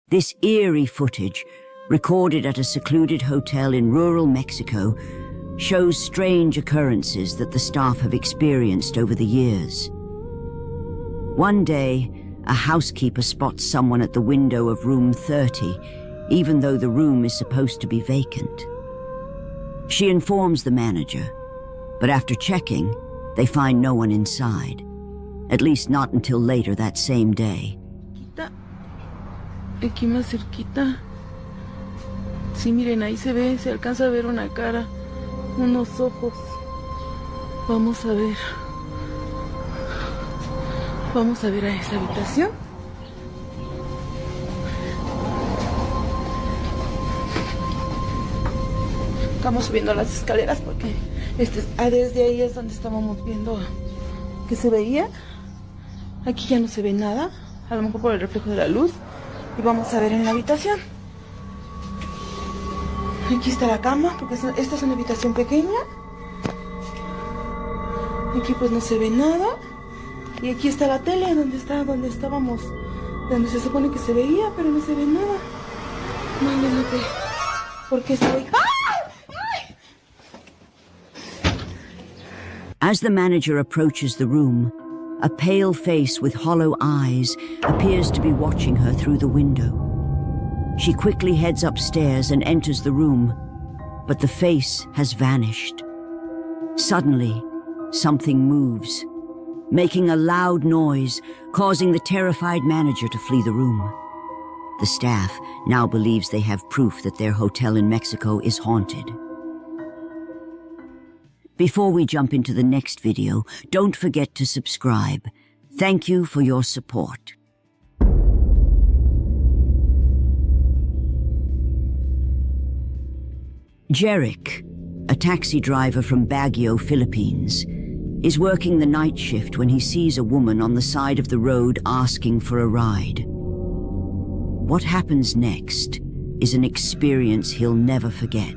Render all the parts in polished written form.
This eerie footage, recorded at a secluded hotel in rural Mexico, shows strange occurrences that the staff have experienced over the years. One day, a housekeeper spots someone at the window of room 30, even though the room is supposed to be vacant. She informs the manager, but after checking, they find no one inside, at least not until later that same day. Aquí más cerquita. Sí, miren, ahí se ve, se alcanza a ver una cara, unos ojos. Vamos a ver. Vamos a ver a esa habitación. Estamos subiendo las escaleras porque desde ahí es donde estábamos viendo que se veía. Aquí ya no se ve nada, a lo mejor por el reflejo de la luz. Y vamos a ver en la habitación. Aquí está la cama, porque esta es una habitación pequeña. Aquí pues no se ve nada. Y aquí está la tele, donde estábamos, donde se supone que se veía, pero no se ve nada. Imagínate, ¿por qué está ahí? As the manager approaches the room, a pale face with hollow eyes appears to be watching her through the window. She quickly heads upstairs and enters the room, but the face has vanished. Suddenly, something moves, making a loud noise, causing the terrified manager to flee the room. The staff now believes they have proof that their hotel in Mexico is haunted. Before we jump into the next video, don't forget to subscribe. Thank you for your support. Jerick, a taxi driver from Baguio, Philippines, is working the night shift when he sees a woman on the side of the road asking for a ride. What happens next is an experience he'll never forget.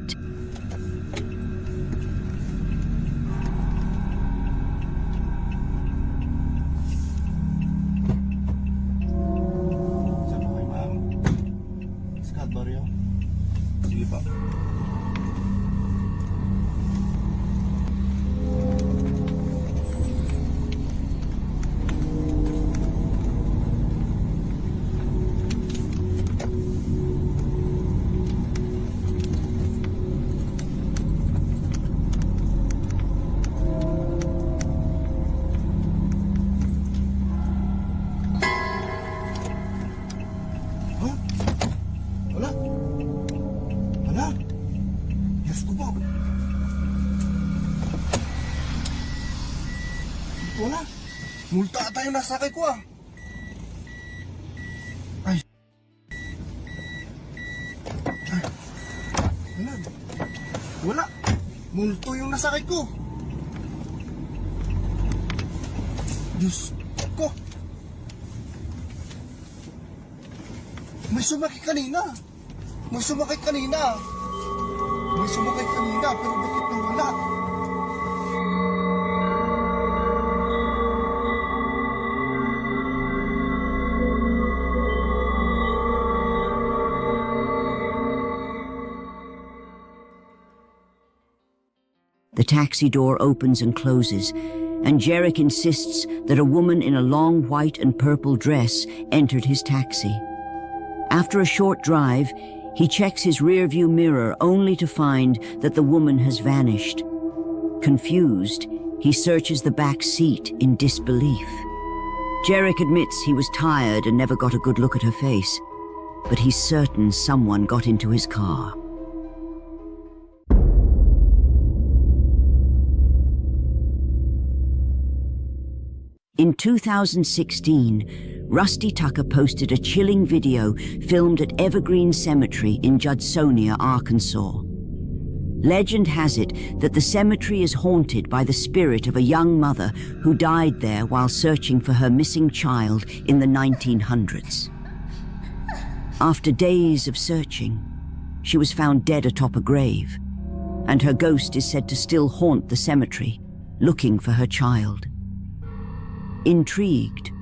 Wala. Multa ata yung nasakay ko ah. Ay. Wala. Wala. Multo yung nasakay ko. Diyos ko. May sumakay kanina. May sumakay kanina. May sumakay kanina, pero bakit nawala? The taxi door opens and closes, and Jerick insists that a woman in a long white and purple dress entered his taxi. After a short drive, he checks his rearview mirror only to find that the woman has vanished. Confused, he searches the back seat in disbelief. Jerick admits he was tired and never got a good look at her face, but he's certain someone got into his car. In 2016, Rusty Tucker posted a chilling video filmed at Evergreen Cemetery in Judsonia, Arkansas. Legend has it that the cemetery is haunted by the spirit of a young mother who died there while searching for her missing child in the 1900s. After days of searching, she was found dead atop a grave, and her ghost is said to still haunt the cemetery, looking for her child. Intrigued,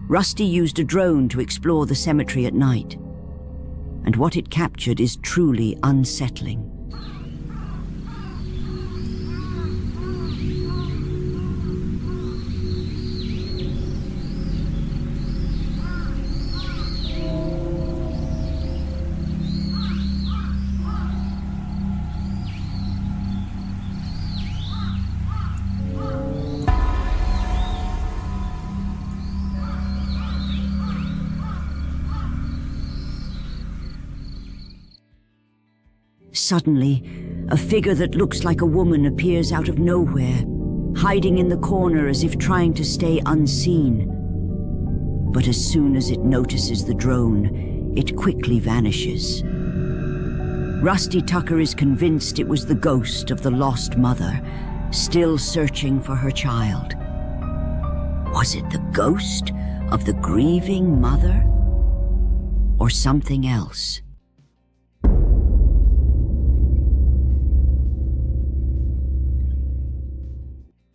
Rusty used a drone to explore the cemetery at night. and what it captured is truly unsettling. Suddenly, a figure that looks like a woman appears out of nowhere, hiding in the corner as if trying to stay unseen. But as soon as it notices the drone, it quickly vanishes. Rusty Tucker is convinced it was the ghost of the lost mother, still searching for her child. Was it the ghost of the grieving mother? Or something else?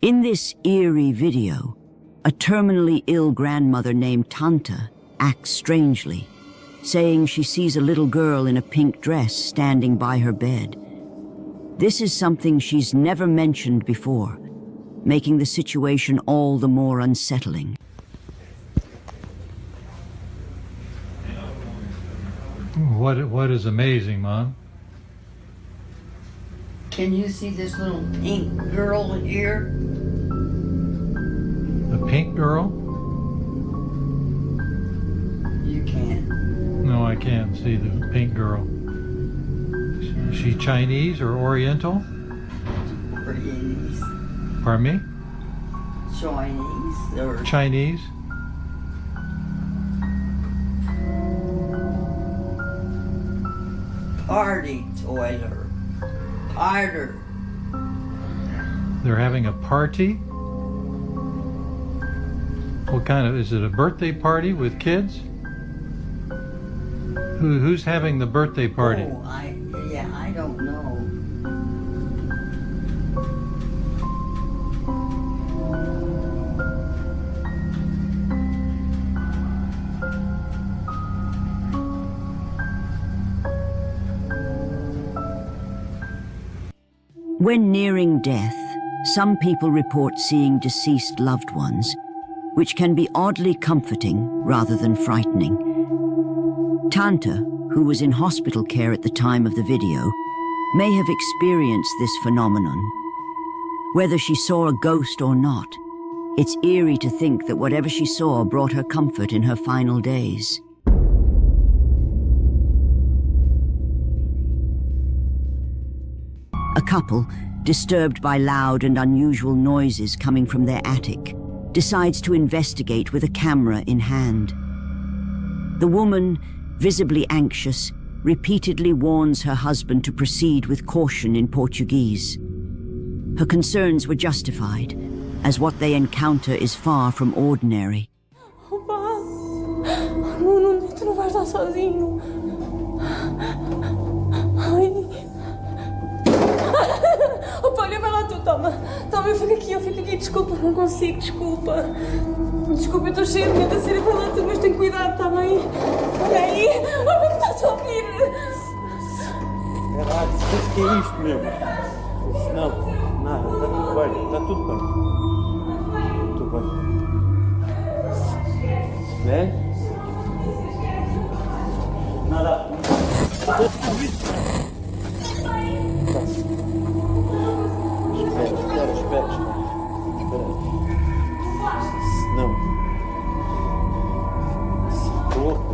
In this eerie video, a terminally ill grandmother named Tanta acts strangely, saying she sees a little girl in a pink dress standing by her bed. This is something she's never mentioned before, making the situation all the more unsettling. What is amazing, Mom? Can you see this little pink girl here? The pink girl? You can't. No, I can't see the pink girl. Is she Chinese or Oriental? Chinese. Pardon me? Chinese or Chinese? party toiler. Harder. They're having a party? What kind of, is it a birthday party with kids? Who's having the birthday party? Oh, I don't know. When nearing death, some people report seeing deceased loved ones, which can be oddly comforting rather than frightening. Tanta, who was in hospital care at the time of the video, may have experienced this phenomenon. Whether she saw a ghost or not, it's eerie to think that whatever she saw brought her comfort in her final days. A couple, disturbed by loud and unusual noises coming from their attic, decides to investigate with a camera in hand. The woman, visibly anxious, repeatedly warns her husband to proceed with caution in Portuguese. Her concerns were justified, as what they encounter is far from ordinary. Opa! Não, tu não vais estar sozinho. Ai. Opa, olha, vai lá tu, toma, eu fico aqui, desculpa, não consigo, desculpa, eu estou cheia de medo, a sério, vai lá tu, mas tem cuidado, tá bem? Olha aí, olha que estás a ouvir. Caralho, o que é isto mesmo? Não, nada, está tudo bem, está tudo bem. Tudo bem. Né? Nada. Espera. Não. Louco.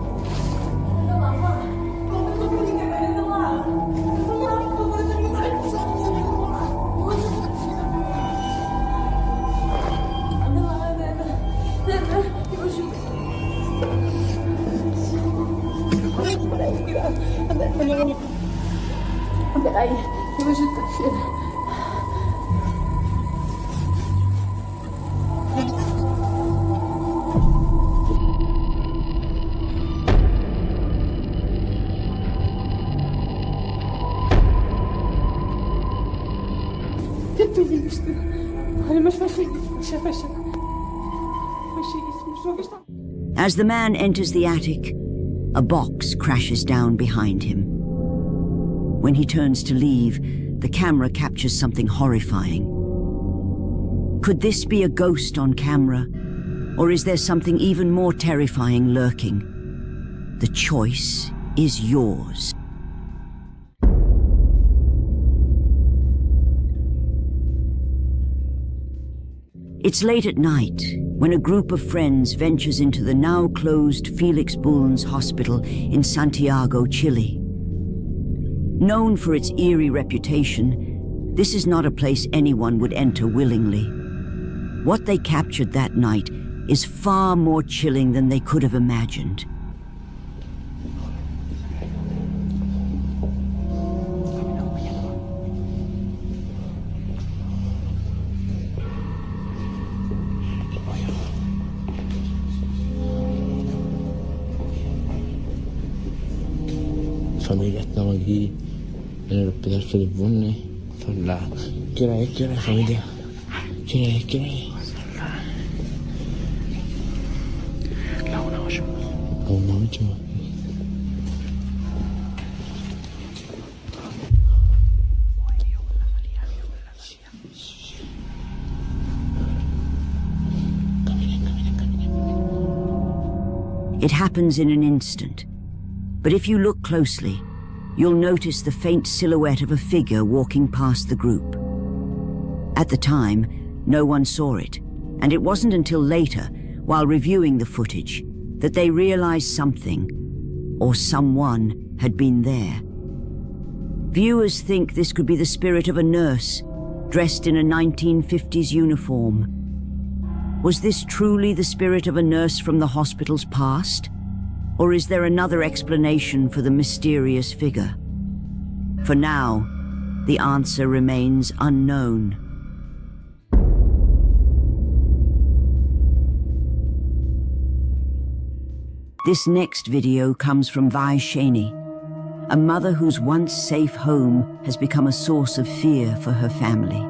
Peraí, eu ajudo a descer. As the man enters the attic, a box crashes down behind him. When he turns to leave, the camera captures something horrifying. Could this be a ghost on camera? Or is there something even more terrifying lurking? The choice is yours. It's late at night when a group of friends ventures into the now closed Felix Bulnes Hospital in Santiago, Chile. Known for its eerie reputation, this is not a place anyone would enter willingly. What they captured that night is far more chilling than they could have imagined. Familia, estamos aquí en el hospital Felix Bulnes. Son las... ¿Qué hora es, familia? ¿Qué hora es? La 1:08. La 1:08. It happens in an instant. But if you look closely, you'll notice the faint silhouette of a figure walking past the group. At the time, no one saw it, and it wasn't until later, while reviewing the footage, that they realized something, or someone, had been there. Viewers think this could be the spirit of a nurse, dressed in a 1950s uniform. Was this truly the spirit of a nurse from the hospital's past? Or is there another explanation for the mysterious figure? For now, the answer remains unknown. This next video comes from Vi Shaney, a mother whose once safe home has become a source of fear for her family.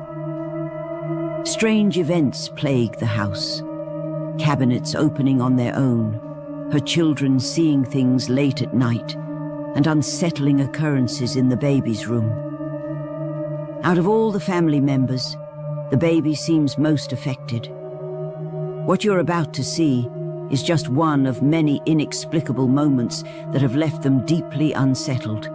Strange events plague the house. Cabinets opening on their own, her children seeing things late at night, and unsettling occurrences in the baby's room. Out of all the family members, the baby seems most affected. What you're about to see is just one of many inexplicable moments that have left them deeply unsettled.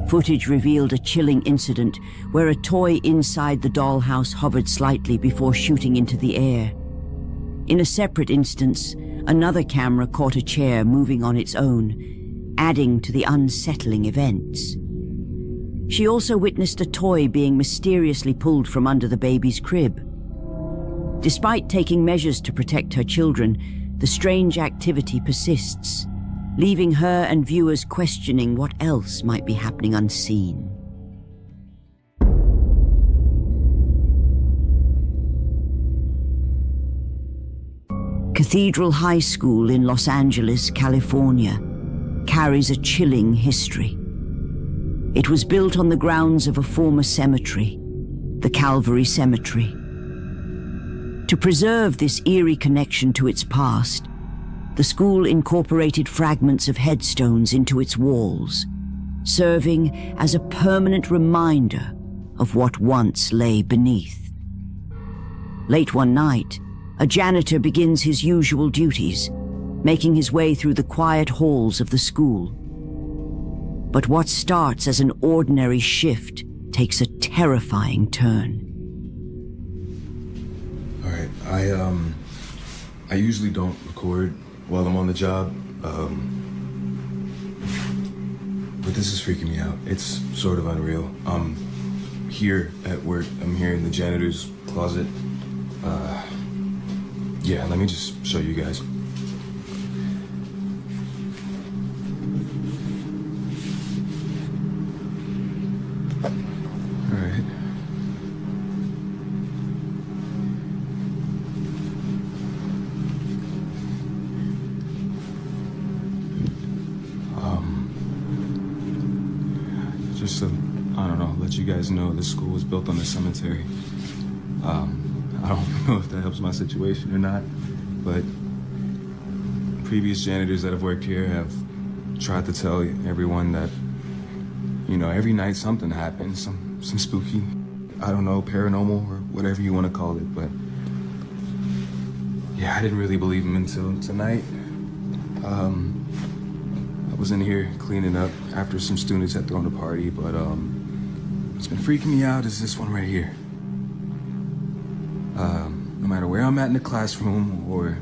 Footage revealed a chilling incident where a toy inside the dollhouse hovered slightly before shooting into the air. In a separate instance, another camera caught a chair moving on its own, adding to the unsettling events. She also witnessed a toy being mysteriously pulled from under the baby's crib. Despite taking measures to protect her children, the strange activity persists, leaving her and viewers questioning what else might be happening unseen. Cathedral High School in Los Angeles, California, carries a chilling history. It was built on the grounds of a former cemetery, the Calvary Cemetery. To preserve this eerie connection to its past, the school incorporated fragments of headstones into its walls, serving as a permanent reminder of what once lay beneath. Late one night, a janitor begins his usual duties, making his way through the quiet halls of the school. But what starts as an ordinary shift takes a terrifying turn. All right, I usually don't record while I'm on the job, but this is freaking me out. It's sort of unreal. I'm here at work. I'm here in the janitor's closet. Yeah, let me just show you guys. All right. Just to, I don't know, let you guys know this school was built on a cemetery. I don't know if that helps my situation or not, but previous janitors that have worked here have tried to tell everyone that, you know, every night something happens, some spooky, I don't know, paranormal or whatever you want to call it, but yeah, I didn't really believe them until tonight. I was in here cleaning up after some students had thrown a party, but what's been freaking me out is this one right here. No matter where I'm at in the classroom or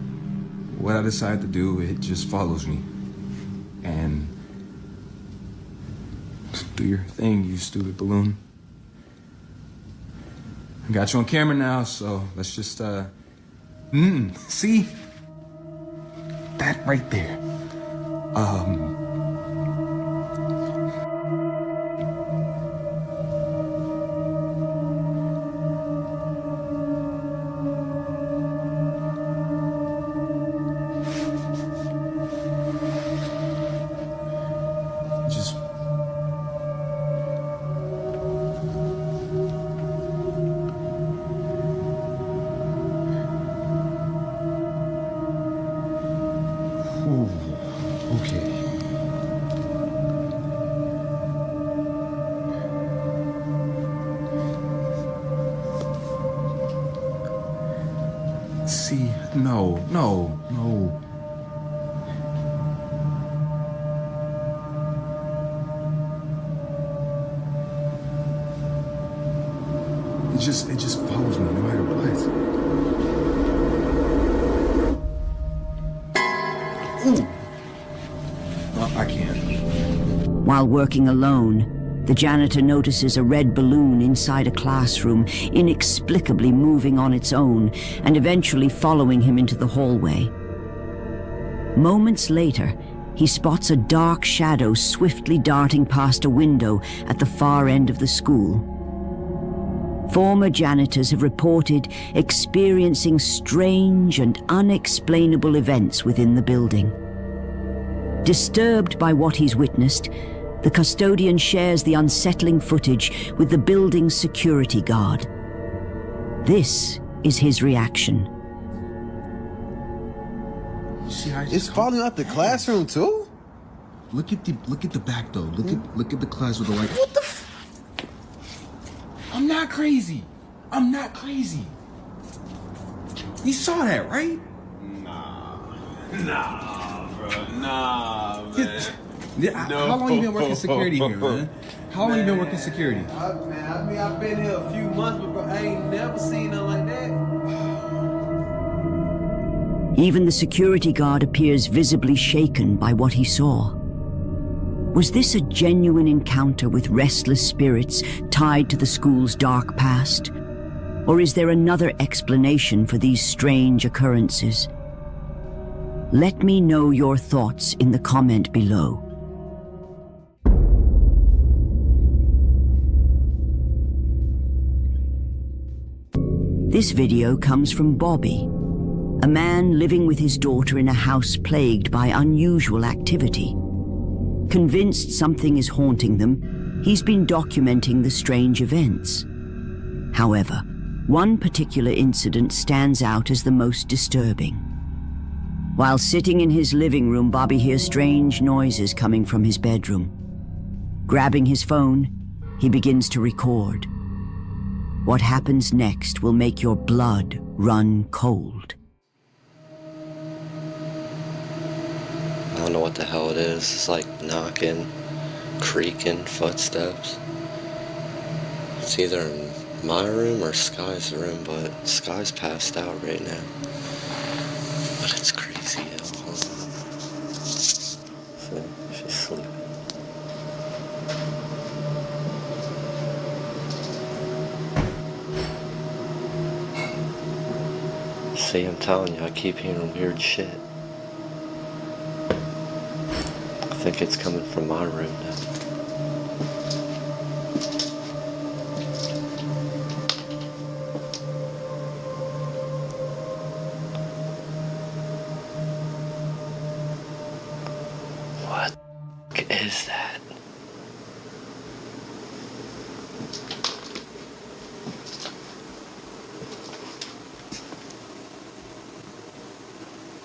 what I decide to do, it just follows me. And do your thing, you stupid balloon. I got you on camera now, so let's just, see? That right there. Just okay. See, no. It just follows me no matter what. Ooh. No, I can't. While working alone, the janitor notices a red balloon inside a classroom, inexplicably moving on its own and eventually following him into the hallway. Moments later, he spots a dark shadow swiftly darting past a window at the far end of the school. Former janitors have reported experiencing strange and unexplainable events within the building. Disturbed by what he's witnessed, the custodian shares the unsettling footage with the building's security guard. This is his reaction. It's falling out the classroom too? Look at the back though. Look at the class with the light. What the I'm not crazy. You saw that, right? Nah, bro. Nah, man. How long you been working security here, man? How long you been working security? I've been here a few months, but bro, I ain't never seen nothing like that. Even the security guard appears visibly shaken by what he saw. Was this a genuine encounter with restless spirits tied to the school's dark past? Or is there another explanation for these strange occurrences? Let me know your thoughts in the comment below. This video comes from Bobby, a man living with his daughter in a house plagued by unusual activity. Convinced something is haunting them, he's been documenting the strange events. However, one particular incident stands out as the most disturbing. While sitting in his living room, Bobby hears strange noises coming from his bedroom. Grabbing his phone, he begins to record. What happens next will make your blood run cold. don't know what the hell it is. It's like knocking, creaking footsteps. It's either in my room or Sky's room, but Sky's passed out right now. But it's crazy, yo. See, she's sleeping. See, I'm telling you, I keep hearing weird shit. I think it's coming from my room now. What the f*** is that?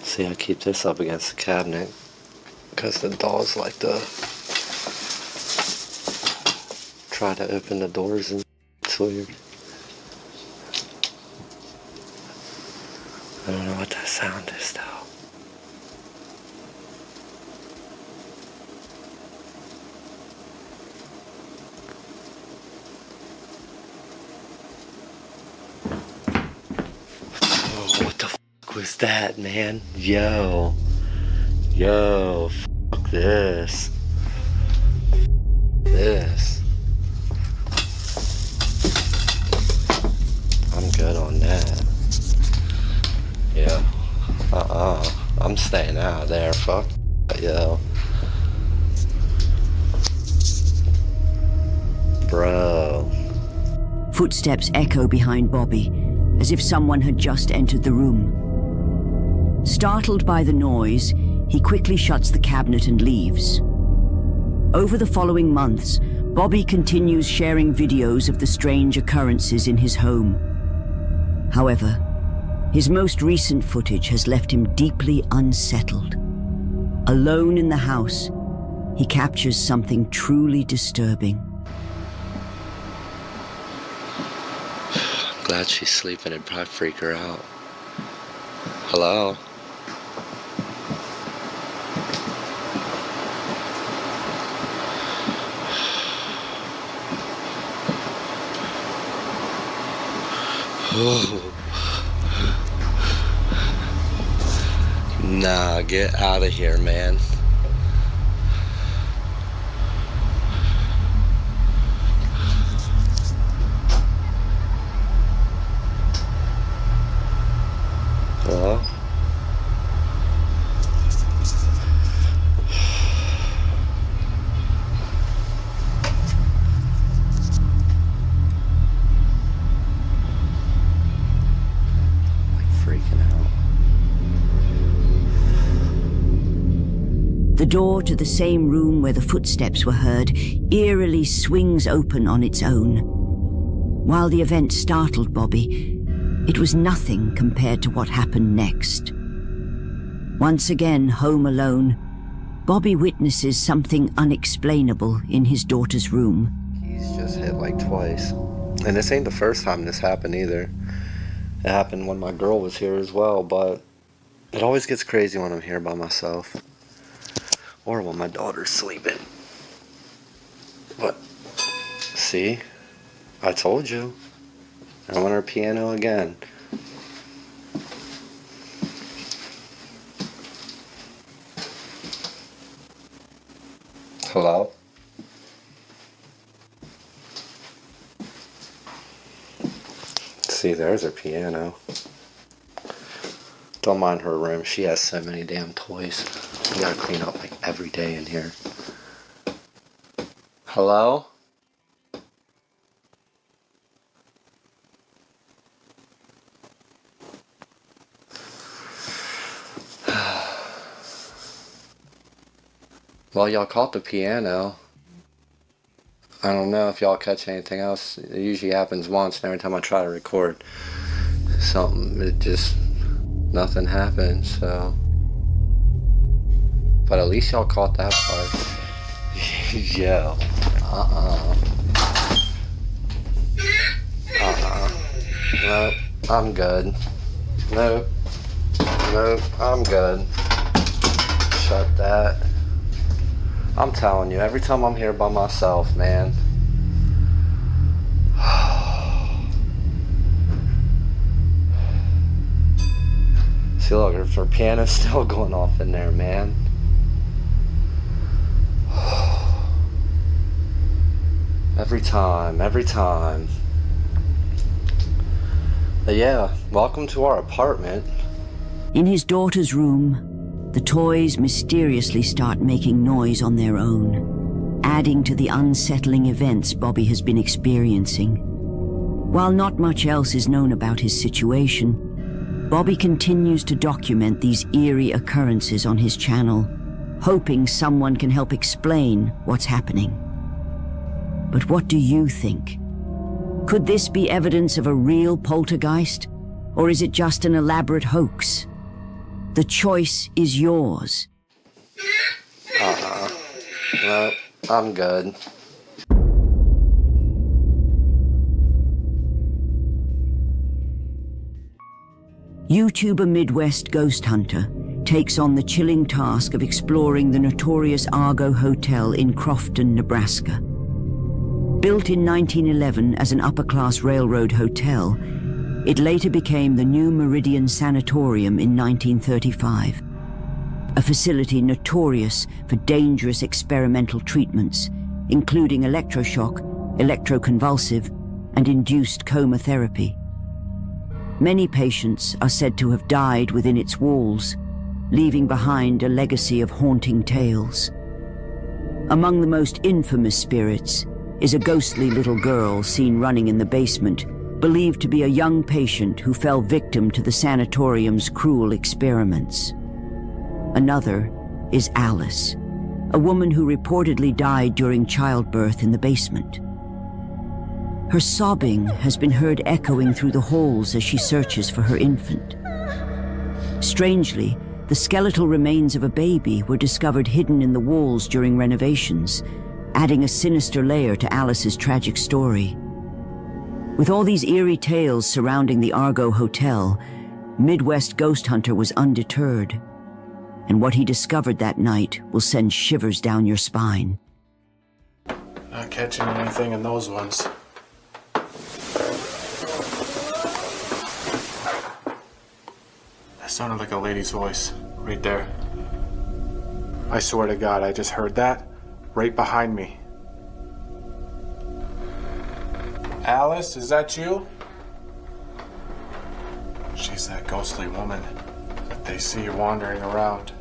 See, I keep this up against the cabinet because the dogs like to try to open the doors and it's weird. I don't know what that sound is though. Oh, what the f*** was that, man? Yo, fuck this. I'm good on that. Yeah. I'm staying out of there. Fuck. Yo. Bro. Footsteps echo behind Bobby, as if someone had just entered the room. Startled by the noise, he quickly shuts the cabinet and leaves. Over the following months, Bobby continues sharing videos of the strange occurrences in his home. However, his most recent footage has left him deeply unsettled. Alone in the house, he captures something truly disturbing. I'm glad she's sleeping. It'd probably freak her out. Hello? Nah, get out of here, man. Hello? The door to the same room where the footsteps were heard eerily swings open on its own. While the event startled Bobby, it was nothing compared to what happened next. Once again, home alone, Bobby witnesses something unexplainable in his daughter's room. He's just hit like twice. And this ain't the first time this happened either. It happened when my girl was here as well, but it always gets crazy when I'm here by myself. Or when my daughter's sleeping. But, see? I told you. I want her piano again. Hello? See, there's her piano. Don't mind her room. She has so many damn toys. You gotta clean up like every day in here. Hello? Well, y'all caught the piano. I don't know if y'all catch anything else. It usually happens once, and every time I try to record something, it just, nothing happens, so. But at least y'all caught that part. Yo. Nope, I'm good. Nope, I'm good. shut that. I'm telling you, every time I'm here by myself, man. See, look, her piano's still going off in there, man. Every time. But yeah, welcome to our apartment. In his daughter's room, the toys mysteriously start making noise on their own, adding to the unsettling events Bobby has been experiencing. While not much else is known about his situation, Bobby continues to document these eerie occurrences on his channel, hoping someone can help explain what's happening. But what do you think? Could this be evidence of a real poltergeist, or is it just an elaborate hoax? The choice is yours. No, I'm good. YouTuber Midwest Ghost Hunter takes on the chilling task of exploring the notorious Argo Hotel in Crofton, Nebraska. Built in 1911 as an upper-class railroad hotel, it later became the New Meridian Sanatorium in 1935, a facility notorious for dangerous experimental treatments, including electroshock, electroconvulsive, and induced coma therapy. Many patients are said to have died within its walls, leaving behind a legacy of haunting tales. Among the most infamous spirits is a ghostly little girl seen running in the basement, believed to be a young patient who fell victim to the sanatorium's cruel experiments. Another is Alice, a woman who reportedly died during childbirth in the basement. Her sobbing has been heard echoing through the halls as she searches for her infant. Strangely, the skeletal remains of a baby were discovered hidden in the walls during renovations, adding a sinister layer to Alice's tragic story. With all these eerie tales surrounding the Argo Hotel, Midwest Ghost Hunter was undeterred, and what he discovered that night will send shivers down your spine. Not catching anything in those ones. That sounded like a lady's voice, right there. I swear to God, I just heard that right behind me. Alice, is that you? She's that ghostly woman that they see wandering around.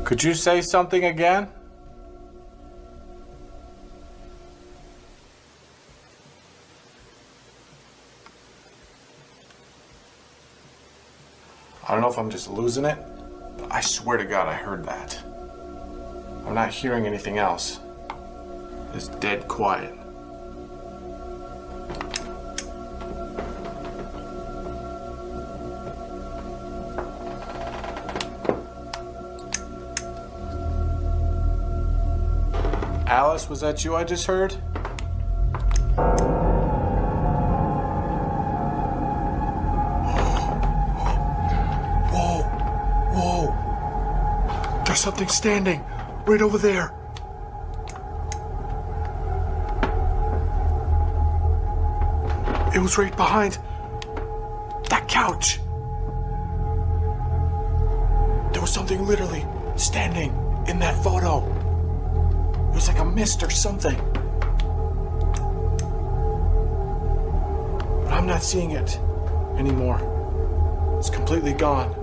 Could you say something again? I don't know if I'm just losing it, but I swear to God I heard that. I'm not hearing anything else. It's dead quiet. Alice, was that you I just heard? Whoa. There's something standing right over there. It was right behind that couch. There was something literally standing in that photo. It was like a mist or something. But I'm not seeing it anymore. It's completely gone.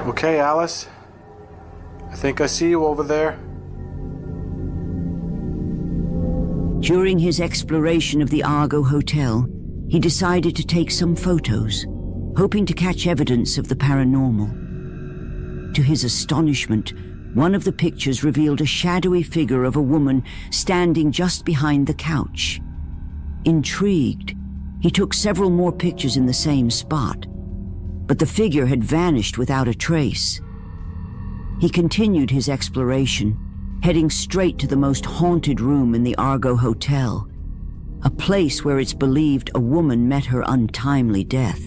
Okay, Alice. I think I see you over there. During his exploration of the Argo Hotel, he decided to take some photos, hoping to catch evidence of the paranormal. To his astonishment, one of the pictures revealed a shadowy figure of a woman standing just behind the couch. Intrigued, he took several more pictures in the same spot, but the figure had vanished without a trace. He continued his exploration, heading straight to the most haunted room in the Argo Hotel, place where it's believed a woman met her untimely death.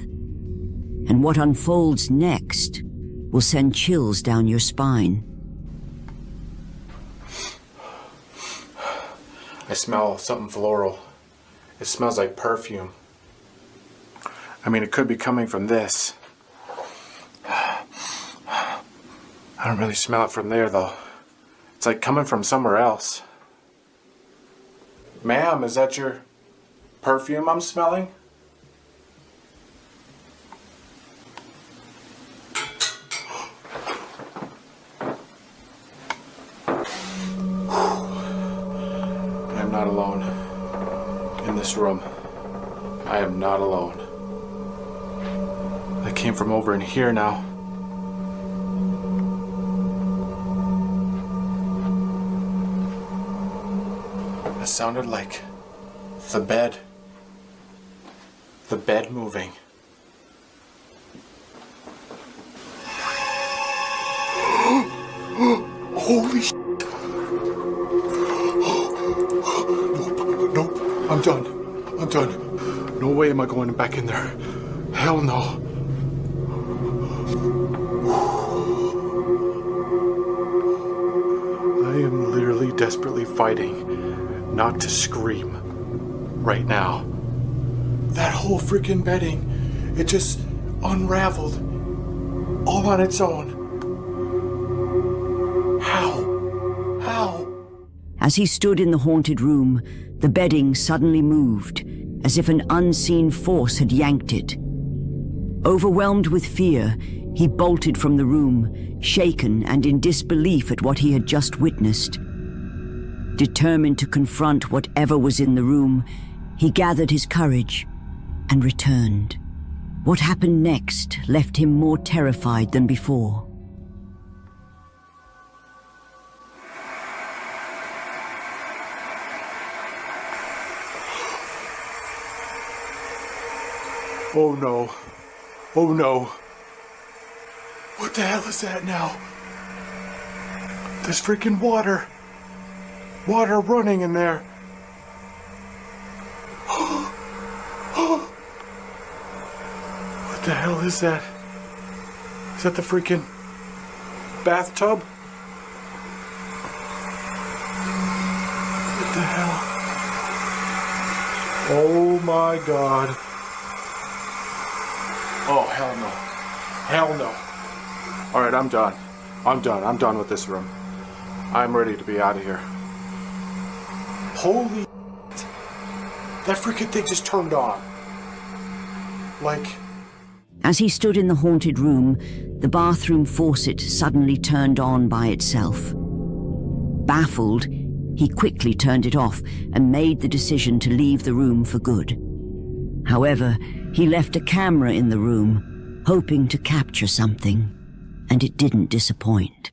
And what unfolds next will send chills down your spine. I smell something floral. It smells like perfume. I mean, it could be coming from this. I don't really smell it from there, though. It's like coming from somewhere else. Ma'am, is that your perfume I'm smelling? I'm not alone in this room. I am not alone. That came from over in here now. It sounded like the bed. The bed moving. Holy shit. Nope. I'm done. I'm done. No way am I going back in there. Hell no. I am literally desperately fighting not to scream right now. That whole freaking bedding, it just unraveled all on its own. How? As he stood in the haunted room, the bedding suddenly moved, as if an unseen force had yanked it. Overwhelmed with fear, he bolted from the room, shaken and in disbelief at what he had just witnessed. Determined to confront whatever was in the room, he gathered his courage and returned. What happened next left him more terrified than before. Oh no. Oh no. What the hell is that now? There's freaking water. Water running in there. What the hell is that? Is that the freaking bathtub? What the hell? Oh my god. Oh, hell no. Hell no. Alright, I'm done. I'm done with this room. I'm ready to be out of here. Holy shit. That freaking thing just turned on. Like... As he stood in the haunted room, the bathroom faucet suddenly turned on by itself. Baffled, he quickly turned it off and made the decision to leave the room for good. However, he left a camera in the room, hoping to capture something, and it didn't disappoint.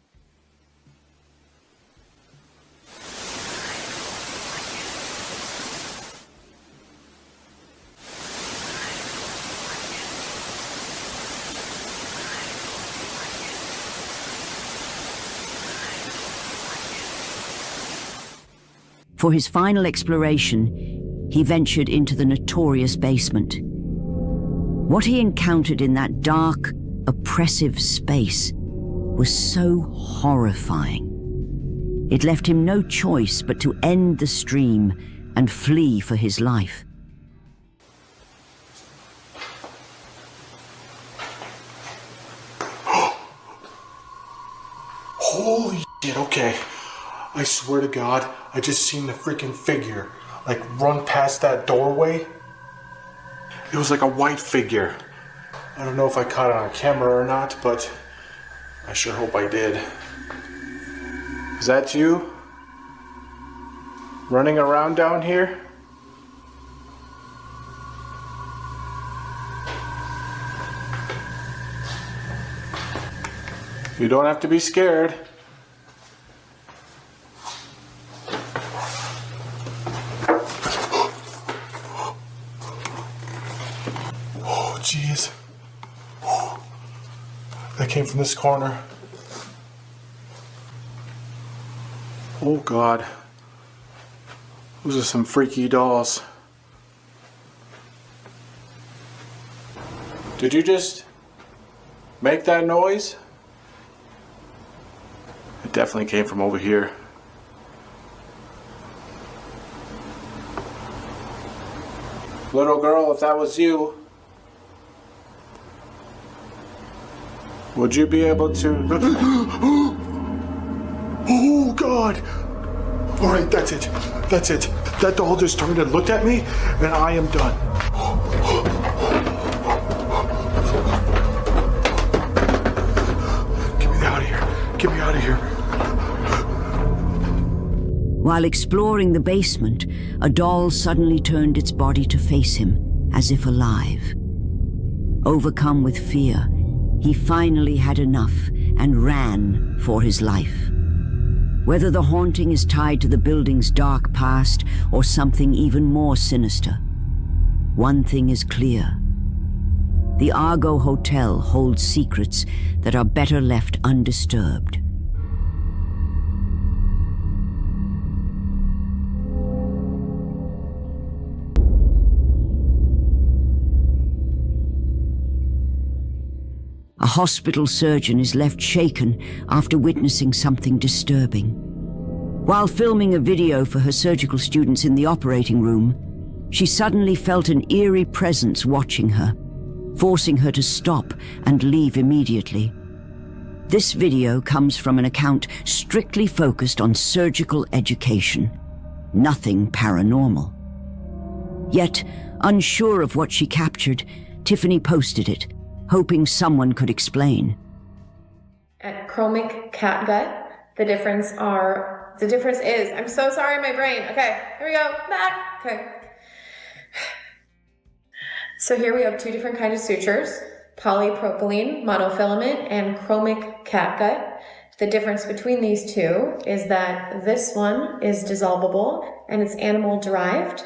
For his final exploration, he ventured into the notorious basement. What he encountered in that dark, oppressive space was so horrifying. It left him no choice but to end the stream and flee for his life. Holy shit, okay. I swear to God, I just seen the freaking figure, like, run past that doorway. It was like a white figure. I don't know if I caught it on camera or not, but I sure hope I did. Is that you? Running around down here? You don't have to be scared. Oh, jeez. That came from this corner. Oh, God. Those are some freaky dolls. Did you just make that noise? It definitely came from over here. Little girl, if that was you, would you be able to... Oh, God! All right, that's it. That's it. That doll just turned and looked at me, and I am done. Get me out of here. Get me out of here. While exploring the basement, a doll suddenly turned its body to face him, as if alive. Overcome with fear, he finally had enough and ran for his life. Whether the haunting is tied to the building's dark past or something even more sinister, one thing is clear. The Argo Hotel holds secrets that are better left undisturbed. A hospital surgeon is left shaken after witnessing something disturbing. While filming a video for her surgical students in the operating room, she suddenly felt an eerie presence watching her, forcing her to stop and leave immediately. This video comes from an account strictly focused on surgical education, nothing paranormal. Yet, unsure of what she captured, Tiffany posted it, hoping someone could explain. At chromic catgut, the difference is, I'm so sorry, my brain. Okay, here we go, back. Okay. So here we have two different kinds of sutures, polypropylene, monofilament, and chromic catgut. The difference between these two is that this one is dissolvable and it's animal derived.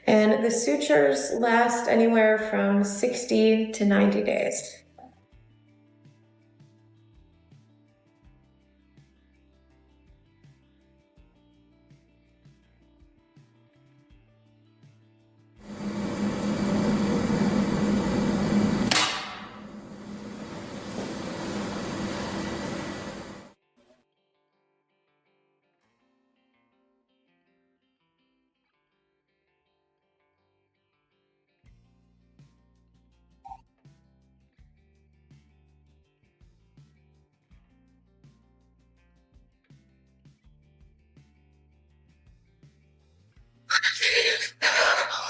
And the sutures last anywhere from 60 to 90 days.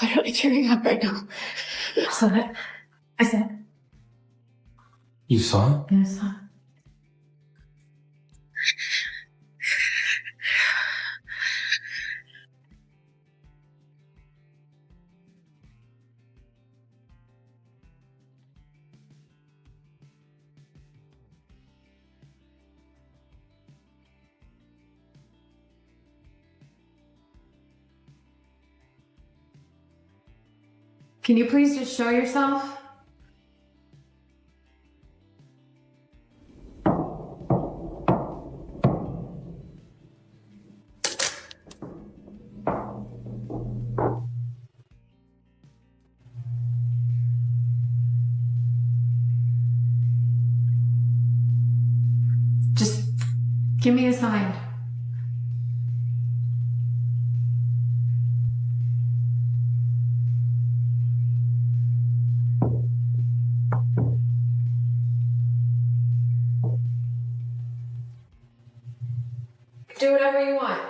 Literally tearing up right now. I saw it. I saw it. You saw it? Yeah, I saw it. Can you please just show yourself? Just give me a sign. Do whatever you want.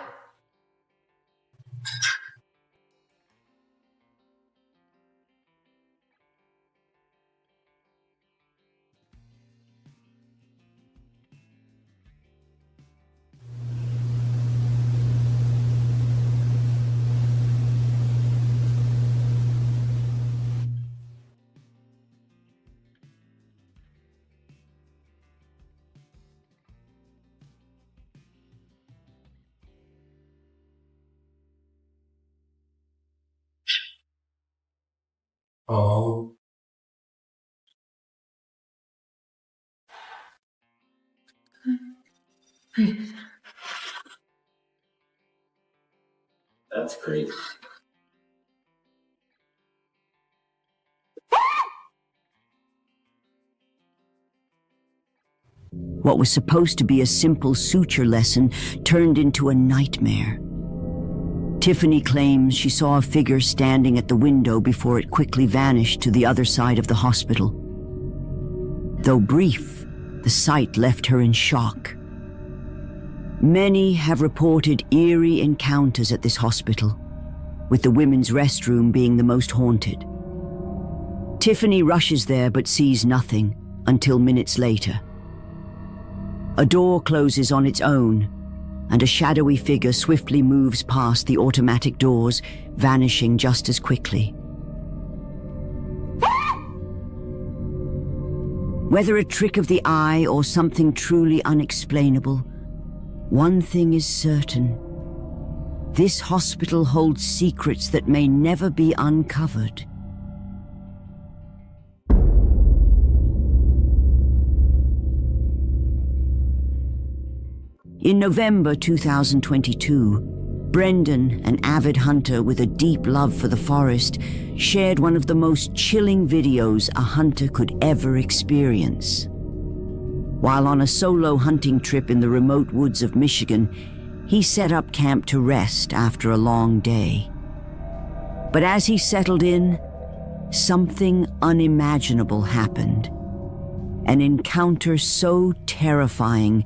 Oh. That's great. What was supposed to be a simple suture lesson turned into a nightmare. Tiffany claims she saw a figure standing at the window before it quickly vanished to the other side of the hospital. Though brief, the sight left her in shock. Many have reported eerie encounters at this hospital, with the women's restroom being the most haunted. Tiffany rushes there but sees nothing until minutes later. A door closes on its own, and a shadowy figure swiftly moves past the automatic doors, vanishing just as quickly. Whether a trick of the eye or something truly unexplainable, one thing is certain. This hospital holds secrets that may never be uncovered. In November 2022, Brendan, an avid hunter with a deep love for the forest, shared one of the most chilling videos a hunter could ever experience. While on a solo hunting trip in the remote woods of Michigan, he set up camp to rest after a long day. But as he settled in, something unimaginable happened. An encounter so terrifying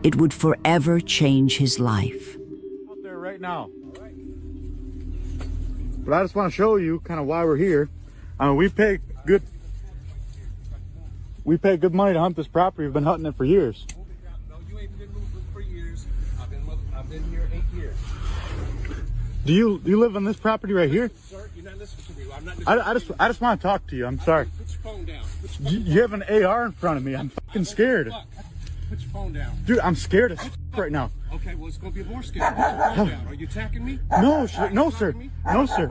it would forever change his life. Out there right now. But I just want to show you kind of why we're here. I mean, we pay good money to hunt this property. We've been hunting it for years. No, you ain't been moving for years. I've been here 8 years. Do you live on this property right here? Sir, you're not listening to me. I'm not listening I just want to talk to you. I'm sorry. Put your phone down. You have an AR in front of me. I'm fucking scared. Put your phone down. Dude, I'm scared as right now. Okay, well, it's going to be more scary. Put your phone down. Are you attacking me? No, no, sir. No, sir.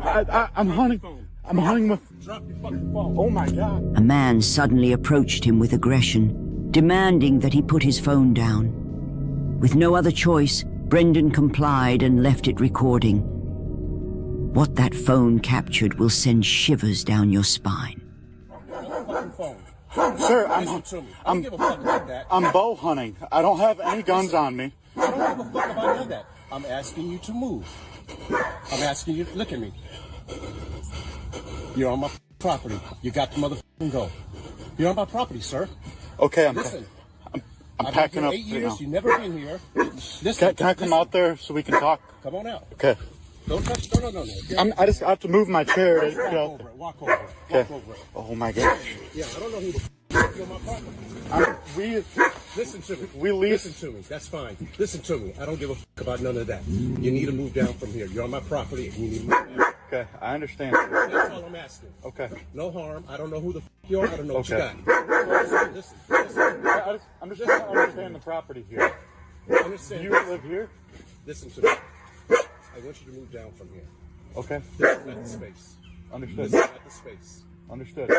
I'm hunting. I'm hunting with... Drop your fucking phone. Oh, my God. A man suddenly approached him with aggression, demanding that he put his phone down. With no other choice, Brendan complied and left it recording. What that phone captured will send shivers down your spine. Sir, Listen to me. I don't give a fuck about that. I'm bow hunting. I don't have any guns on me. I don't give a fuck about none of that. I'm asking you to move. I'm asking you to look at me. You're on my property. You got to motherfucking go. You're on my property, sir. Okay, Listen. I'm I've packing been up. here 8 years. You've never been here. Can I come out there so we can talk? Come on out. Okay. Don't touch. No. I have to move my chair to get out there. Walk over it. Okay. Walk over it. Oh my God. Yeah, I don't know who the f you're on my property. Listen to me. Listen to me. That's fine. Listen to me. I don't give a f about none of that. You need to move down from here. You're on my property and you need to move down. Okay, I understand. That's all I'm asking. Okay. No harm. I don't know who the f you are. I don't know what you Okay. got. Listen. I'm just trying to understand the property here. Understand. You live here? Listen to me. I want you to move down from here. Okay. This is not the space. Understood. This is not the space. Understood.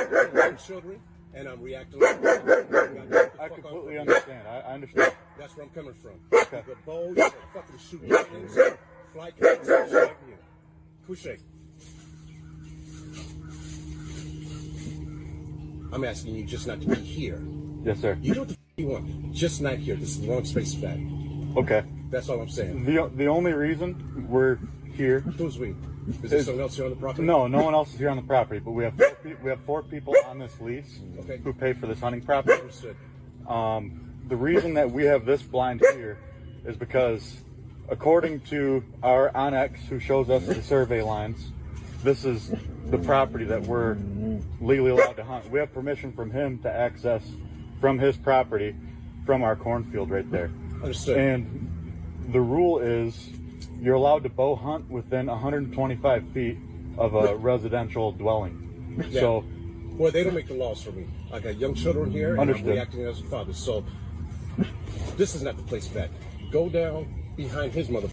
I'm children, and I'm reacting like I completely understand. I understand. That's where I'm coming from. Okay. The bow, you fucking shoot things, fly cats, shake you. Couche. I'm asking you just not to be here. Yes, sir. You know what the f you want. Just not here. This is the wrong space for that. Okay. That's all I'm saying. The only reason we're here... Who's we? Is there someone else here on the property? No one else is here on the property, but we have four people on this lease who pay for this hunting property. Understood. The reason that we have this blind here is because, according to our Onyx, who shows us the survey lines, this is the property that we're legally allowed to hunt. We have permission from him to access from his property from our cornfield right there. Understood. And the rule is you're allowed to bow hunt within 125 feet of a residential dwelling. Yeah. So, well, they don't make the laws for me. I got young children here, and Understood. I'm reacting as a father. So, this is not the place for that. Go down behind his mother.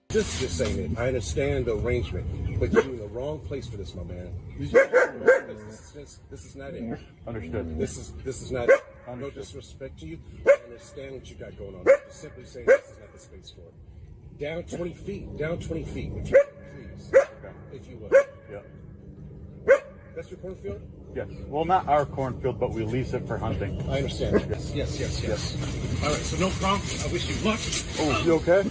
This ain't it. I understand the arrangement, but you're in the wrong place for this, my man. This is not it. Understood. This is not it. No disrespect to you. I understand what you got going on. I'm just simply saying this is not the space for it. Down 20 feet. Down 20 feet, if you would, please. Okay. If you would. Yeah. That's that's your cornfield? Yes. Well, not our cornfield, but we lease it for hunting. I understand. Yes. All right, so no problem. I wish you luck. Oh, you okay?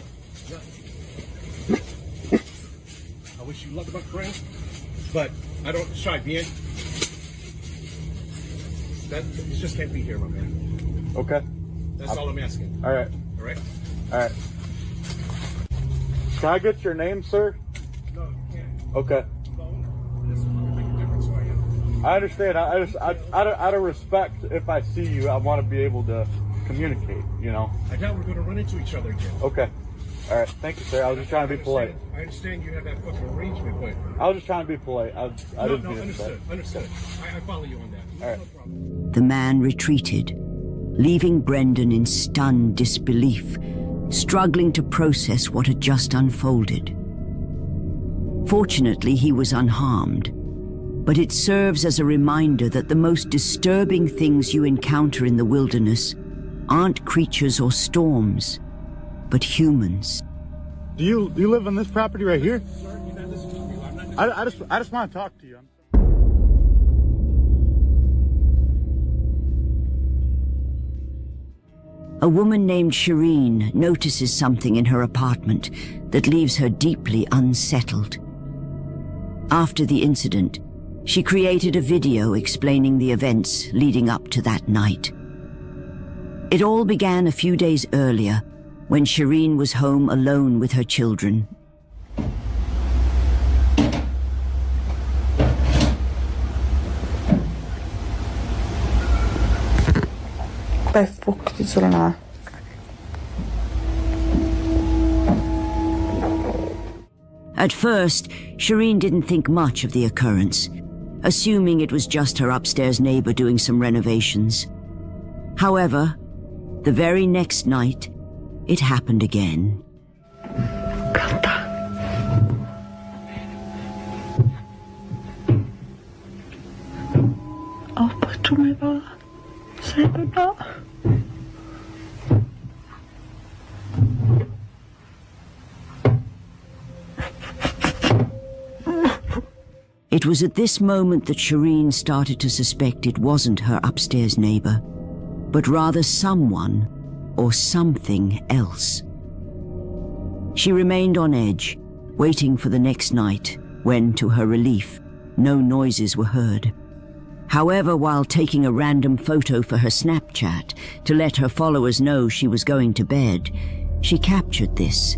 I wish you luck, my friend. But I don't try bien. You just can't be here, my man. Okay. That's all I'm asking. All right. All right? All right. Can I get your name, sir? No, you can't. Okay. This will make a difference who I am. I understand. Out of respect, if I see you, I want to be able to communicate, you know? I doubt we're going to run into each other again. Okay. All right. Thank you, sir. I was just trying to be polite. I understand you have that fucking arrangement, but... I was just trying to be polite. I didn't mean to understood. I follow you on that. All right. No problem. The man retreated, leaving Brendan in stunned disbelief, struggling to process what had just unfolded. Fortunately, he was unharmed, but it serves as a reminder that the most disturbing things you encounter in the wilderness aren't creatures or storms, but humans. Do you live on this property right here? I just want to talk to you. A woman named Shireen notices something in her apartment that leaves her deeply unsettled. After the incident, she created a video explaining the events leading up to that night. It all began a few days earlier, when Shireen was home alone with her children. At first, Shireen didn't think much of the occurrence, assuming it was just her upstairs neighbor doing some renovations. However, the very next night, it happened again. It was at this moment that Shireen started to suspect it wasn't her upstairs neighbor, but rather someone or something else. She remained on edge, waiting for the next night, when, to her relief, no noises were heard. However, while taking a random photo for her Snapchat to let her followers know she was going to bed, she captured this.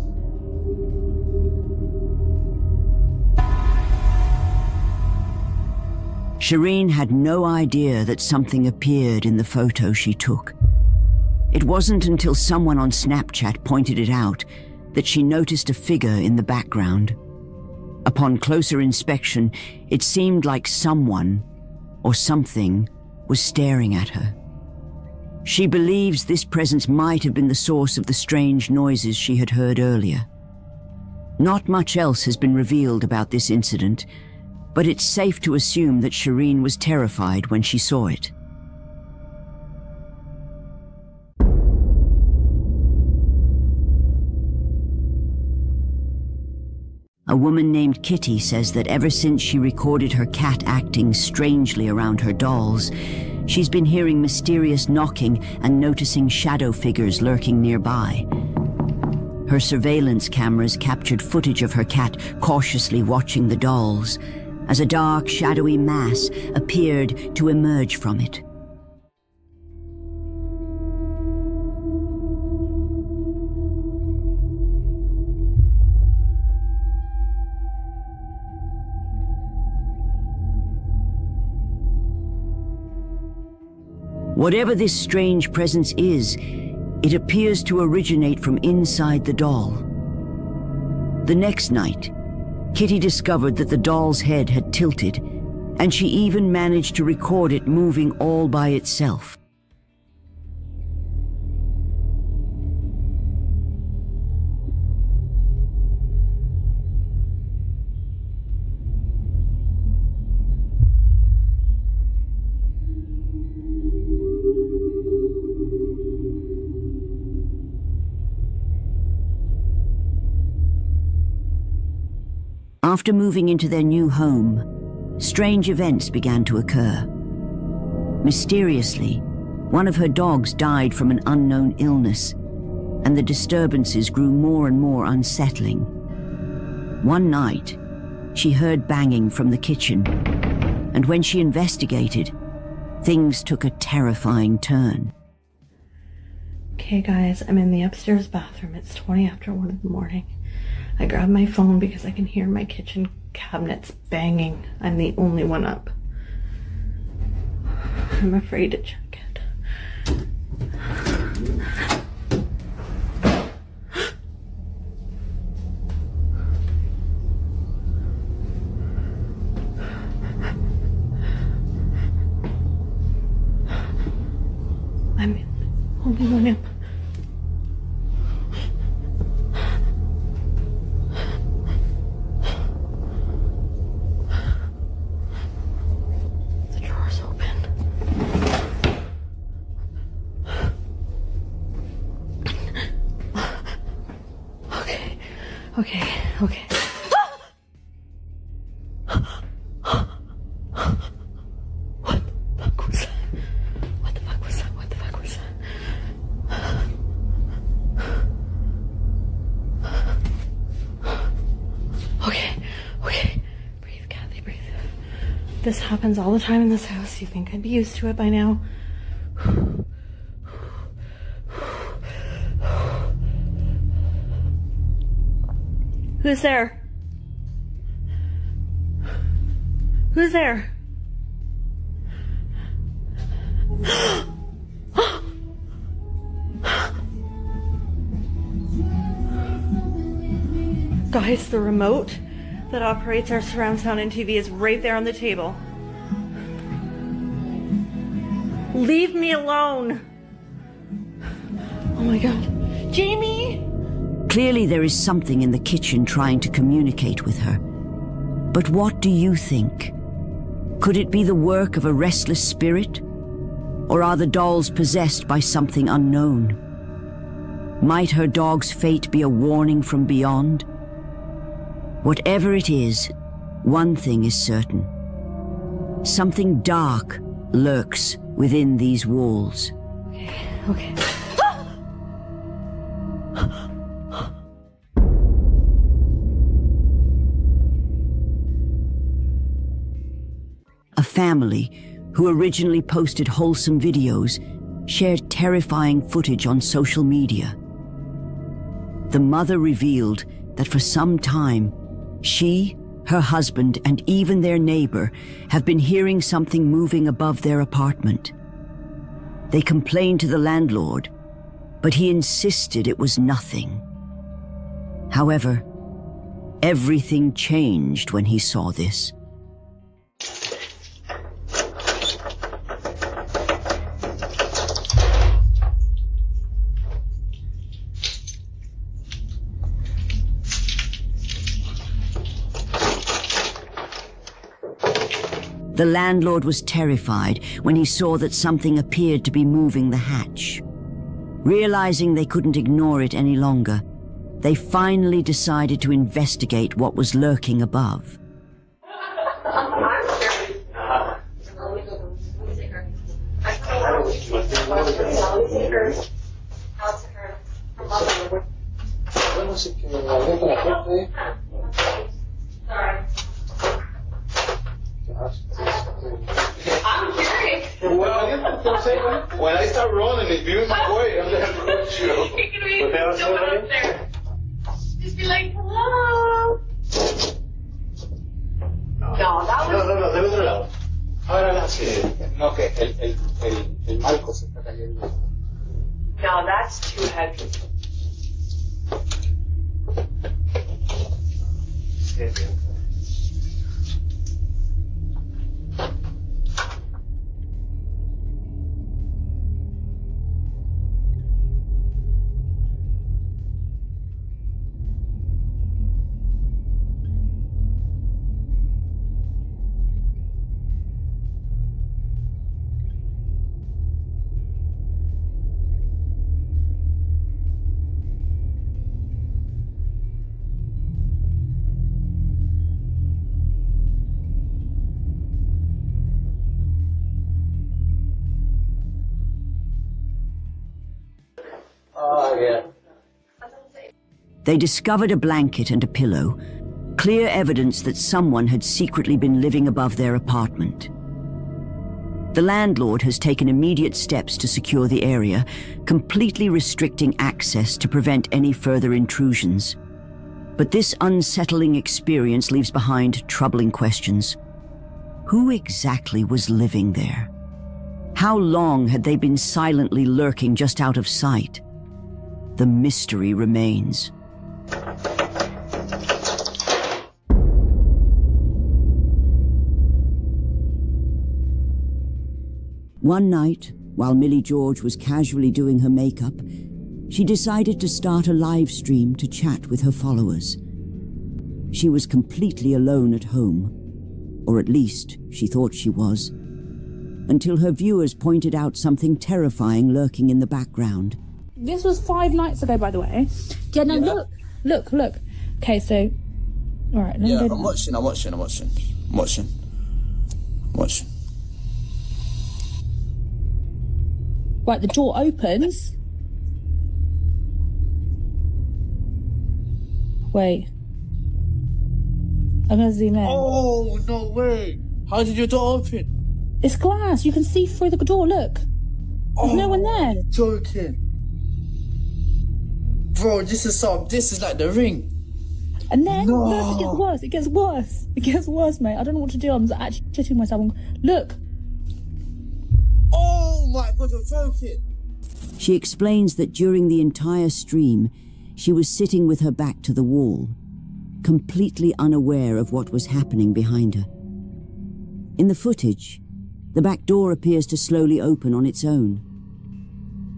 Shireen had no idea that something appeared in the photo she took. It wasn't until someone on Snapchat pointed it out that she noticed a figure in the background. Upon closer inspection, it seemed like someone or something was staring at her. She believes this presence might have been the source of the strange noises she had heard earlier. Not much else has been revealed about this incident, but it's safe to assume that Shireen was terrified when she saw it. A woman named Kitty says that ever since she recorded her cat acting strangely around her dolls, she's been hearing mysterious knocking and noticing shadow figures lurking nearby. Her surveillance cameras captured footage of her cat cautiously watching the dolls, as a dark, shadowy mass appeared to emerge from it. Whatever this strange presence is, it appears to originate from inside the doll. The next night, Kitty discovered that the doll's head had tilted, and she even managed to record it moving all by itself. After moving into their new home, strange events began to occur. Mysteriously, one of her dogs died from an unknown illness, and the disturbances grew more and more unsettling. One night, she heard banging from the kitchen, and when she investigated, things took a terrifying turn. Okay guys, I'm in the upstairs bathroom. It's 20 after 1 in the morning. I grabbed my phone because I can hear my kitchen cabinets banging. I'm the only one up. I'm afraid to check it. I'm the only one up. The drawer's open. Okay. What the fuck was that? What the fuck was that? Okay. Breathe, Kathy, breathe. This happens all the time in this house. You think I'd be used to it by now? Who's there? Who's there? Guys, the remote that operates our surround sound and TV is right there on the table. Leave me alone. Oh my God. Jamie! Clearly there is something in the kitchen trying to communicate with her. But what do you think? Could it be the work of a restless spirit? Or are the dolls possessed by something unknown? Might her dog's fate be a warning from beyond? Whatever it is, one thing is certain. Something dark lurks within these walls. Okay. A family who originally posted wholesome videos shared terrifying footage on social media. The mother revealed that for some time, she, her husband, and even their neighbor have been hearing something moving above their apartment. They complained to the landlord, but he insisted it was nothing. However, everything changed when he saw this. The landlord was terrified when he saw that something appeared to be moving the hatch. Realizing they couldn't ignore it any longer, they finally decided to investigate what was lurking above. I'm curious. Well, when I start rolling, if you're in my way, I'm gonna have to coach you. You're gonna be jumping up there. Just be like, hello. No, that was... No, del otro lado. Ahora sí. No, que el marco se está cayendo. No, that's too heavy. Sí. They discovered a blanket and a pillow, clear evidence that someone had secretly been living above their apartment. The landlord has taken immediate steps to secure the area, completely restricting access to prevent any further intrusions. But this unsettling experience leaves behind troubling questions. Who exactly was living there? How long had they been silently lurking just out of sight? The mystery remains. One night, while Millie George was casually doing her makeup, she decided to start a live stream to chat with her followers. She was completely alone at home, or at least she thought she was, until her viewers pointed out something terrifying lurking in the background. This was 5 nights ago, by the way. Yeah, no, look. Okay, so, all right. Yeah, I'm watching. Right, the door opens. Wait. I'm gonna zoom in. Oh, no way. How did your door open? It's glass. You can see through the door. Look. There's no one there. You're joking. Bro, this is like The Ring. And then, look, it gets worse, mate. I don't know what to do. I'm actually shitting myself. Look. Oh my God, you're joking. She explains that during the entire stream, she was sitting with her back to the wall, completely unaware of what was happening behind her. In the footage, the back door appears to slowly open on its own.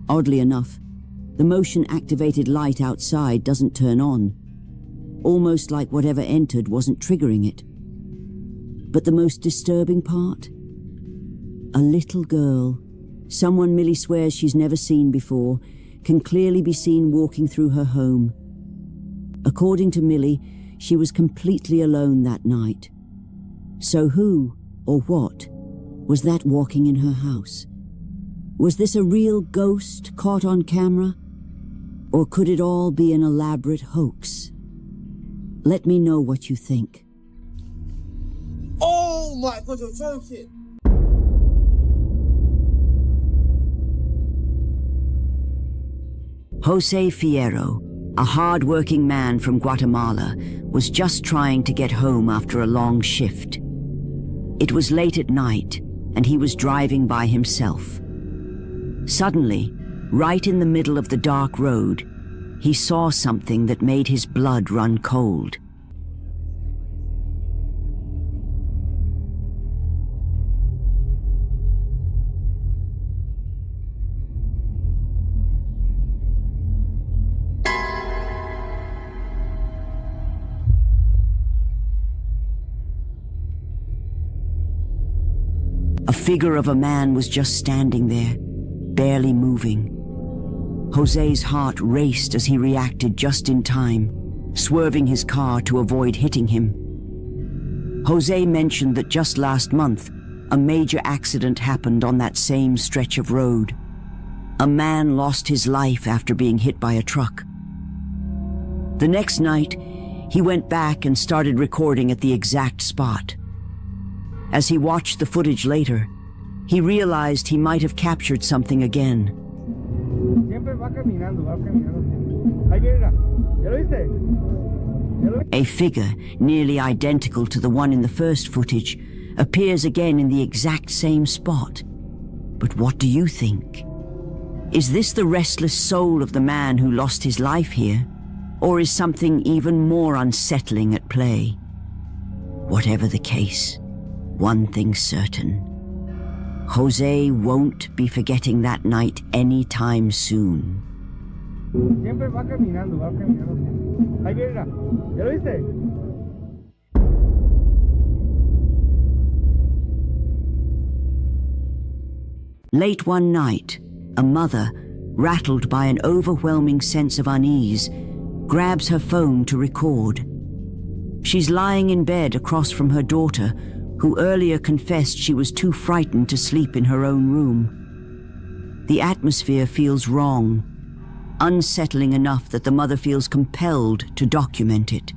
Oddly enough, the motion-activated light outside doesn't turn on, almost like whatever entered wasn't triggering it. But the most disturbing part? A little girl, someone Millie swears she's never seen before, can clearly be seen walking through her home. According to Millie, she was completely alone that night. So who, or what, was that walking in her house? Was this a real ghost caught on camera? Or could it all be an elaborate hoax? Let me know what you think. Oh my God, you're joking. Jose Fierro, a hard-working man from Guatemala, was just trying to get home after a long shift. It was late at night, and he was driving by himself. Suddenly, right in the middle of the dark road, he saw something that made his blood run cold. A figure of a man was just standing there, barely moving. Jose's heart raced as he reacted just in time, swerving his car to avoid hitting him. Jose mentioned that just last month, a major accident happened on that same stretch of road. A man lost his life after being hit by a truck. The next night, he went back and started recording at the exact spot. As he watched the footage later, he realized he might have captured something again. A figure, nearly identical to the one in the first footage, appears again in the exact same spot. But what do you think? Is this the restless soul of the man who lost his life here? Or is something even more unsettling at play? Whatever the case, one thing's certain. Jose won't be forgetting that night anytime soon. Late one night, a mother, rattled by an overwhelming sense of unease, grabs her phone to record. She's lying in bed across from her daughter, who earlier confessed she was too frightened to sleep in her own room. The atmosphere feels wrong, unsettling enough that the mother feels compelled to document it.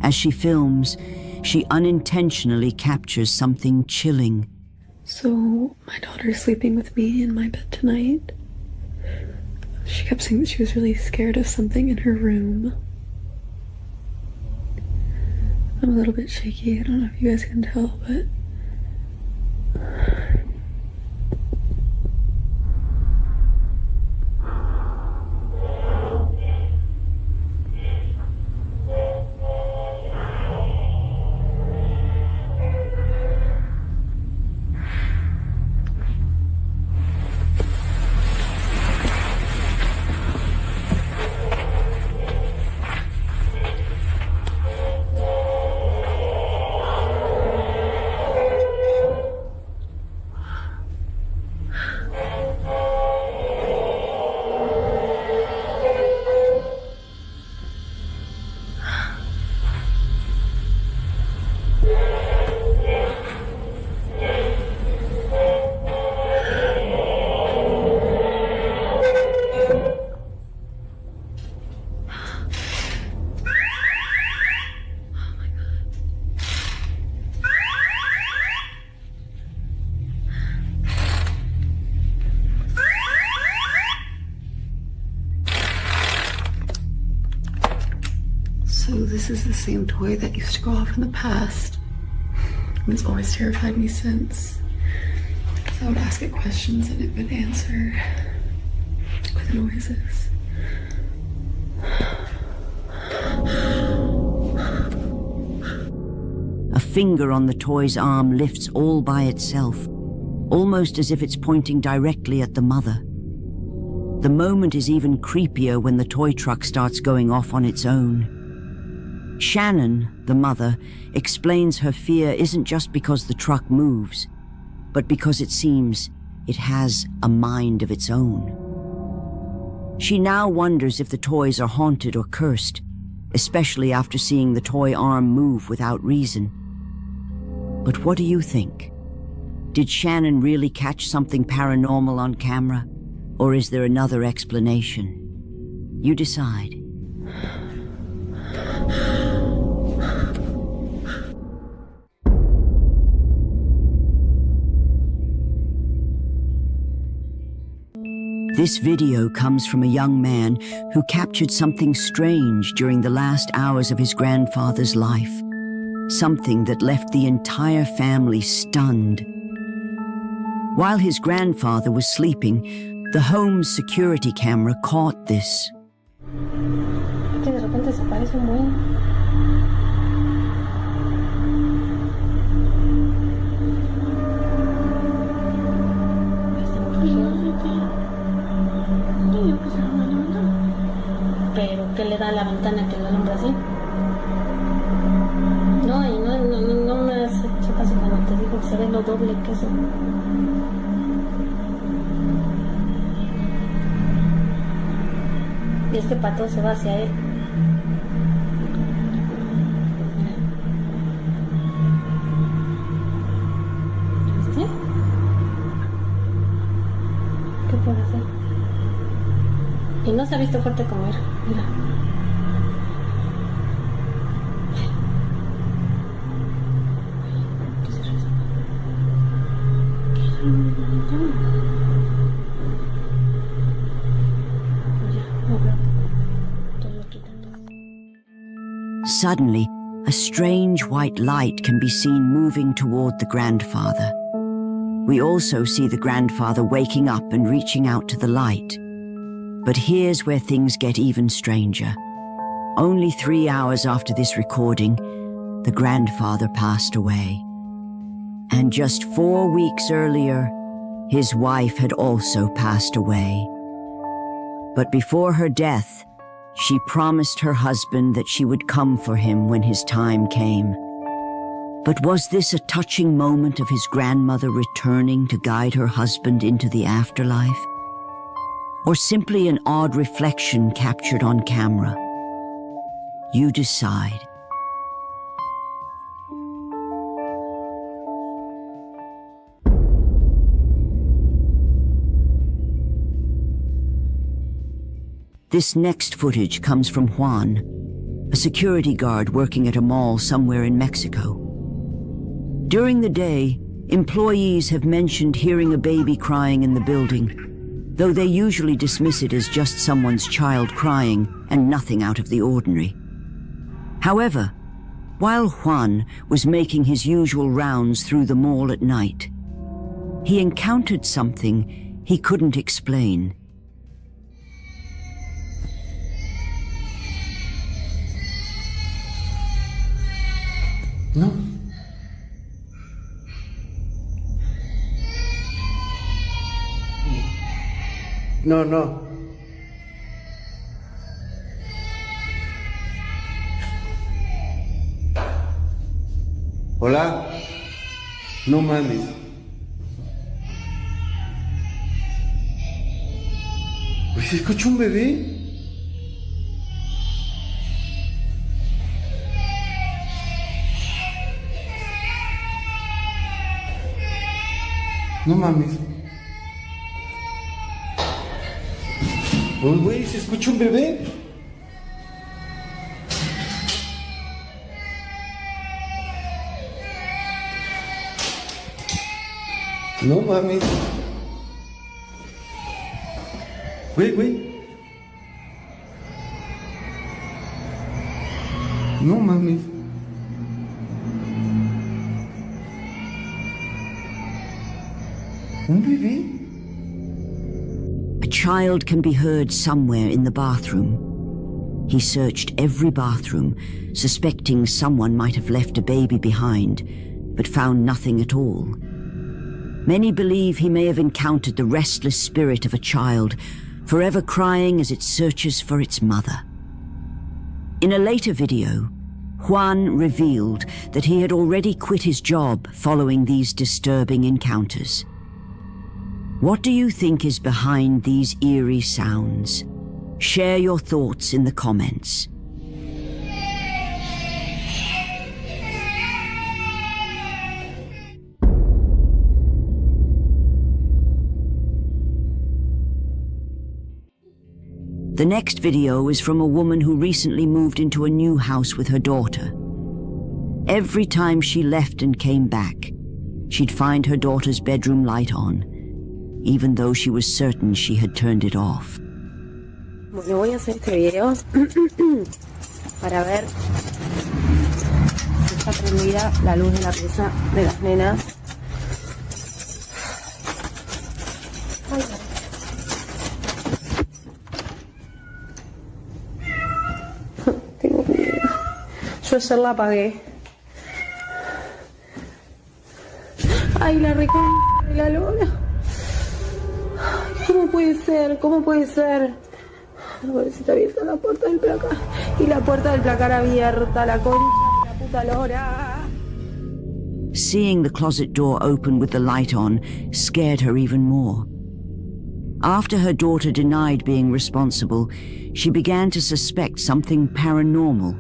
As she films, she unintentionally captures something chilling. So, my daughter's sleeping with me in my bed tonight. She kept saying that she was really scared of something in her room. I'm a little bit shaky. I don't know if you guys can tell, but... So this is the same toy that used to go off in the past. And it's always terrified me since. So I would ask it questions and it would answer with noises. A finger on the toy's arm lifts all by itself, almost as if it's pointing directly at the mother. The moment is even creepier when the toy truck starts going off on its own. Shannon, the mother, explains her fear isn't just because the truck moves, but because it seems it has a mind of its own. She now wonders if the toys are haunted or cursed, especially after seeing the toy arm move without reason. But what do you think? Did Shannon really catch something paranormal on camera, or is there another explanation? You decide. This video comes from a young man who captured something strange during the last hours of his grandfather's life. Something that left the entire family stunned. While his grandfather was sleeping, the home's security camera caught this. De repente se aparece un buen. Pero ¿qué le da a la ventana que no alumbra así? No, y no me has hecho caso cuando te digo que se ve lo doble que eso. Y es que Pato se va hacia él. ¿Viste? ¿Qué puede hacer? Y no se ha visto fuerte como era. Mira. ¿Qué es eso? Suddenly, a strange white light can be seen moving toward the grandfather. We also see the grandfather waking up and reaching out to the light. But here's where things get even stranger. Only 3 hours after this recording, the grandfather passed away. And just 4 weeks earlier, his wife had also passed away. But before her death, she promised her husband that she would come for him when his time came. But was this a touching moment of his grandmother returning to guide her husband into the afterlife? Or simply an odd reflection captured on camera? You decide. This next footage comes from Juan, a security guard working at a mall somewhere in Mexico. During the day, employees have mentioned hearing a baby crying in the building, though they usually dismiss it as just someone's child crying and nothing out of the ordinary. However, while Juan was making his usual rounds through the mall at night, he encountered something he couldn't explain. No. No. Hola. No mames. Pues se escucha un bebé. No mames. Pues güey, se escucha un bebé. No mames. Güey. No mames. ¿Un bebé? A child can be heard somewhere in the bathroom. He searched every bathroom, suspecting someone might have left a baby behind, but found nothing at all. Many believe he may have encountered the restless spirit of a child, forever crying as it searches for its mother. In a later video, Juan revealed that he had already quit his job following these disturbing encounters. What do you think is behind these eerie sounds? Share your thoughts in the comments. The next video is from a woman who recently moved into a new house with her daughter. Every time she left and came back, she'd find her daughter's bedroom light on, even though she was certain she had turned it off. Bueno, voy a hacer este video para ver si está prendida la luz de la pieza de las nenas. Ay, tengo miedo. Yo ayer la apagué. Ay, la recontra de la lona. ¿Cómo puede ser? ¿Cómo puede ser? A ver si está abierta la puerta del placar. Y la puerta del placar abierta, la concha de la puta lora. Seeing the closet door open with the light on scared her even more. After her daughter denied being responsible, she began to suspect something paranormal,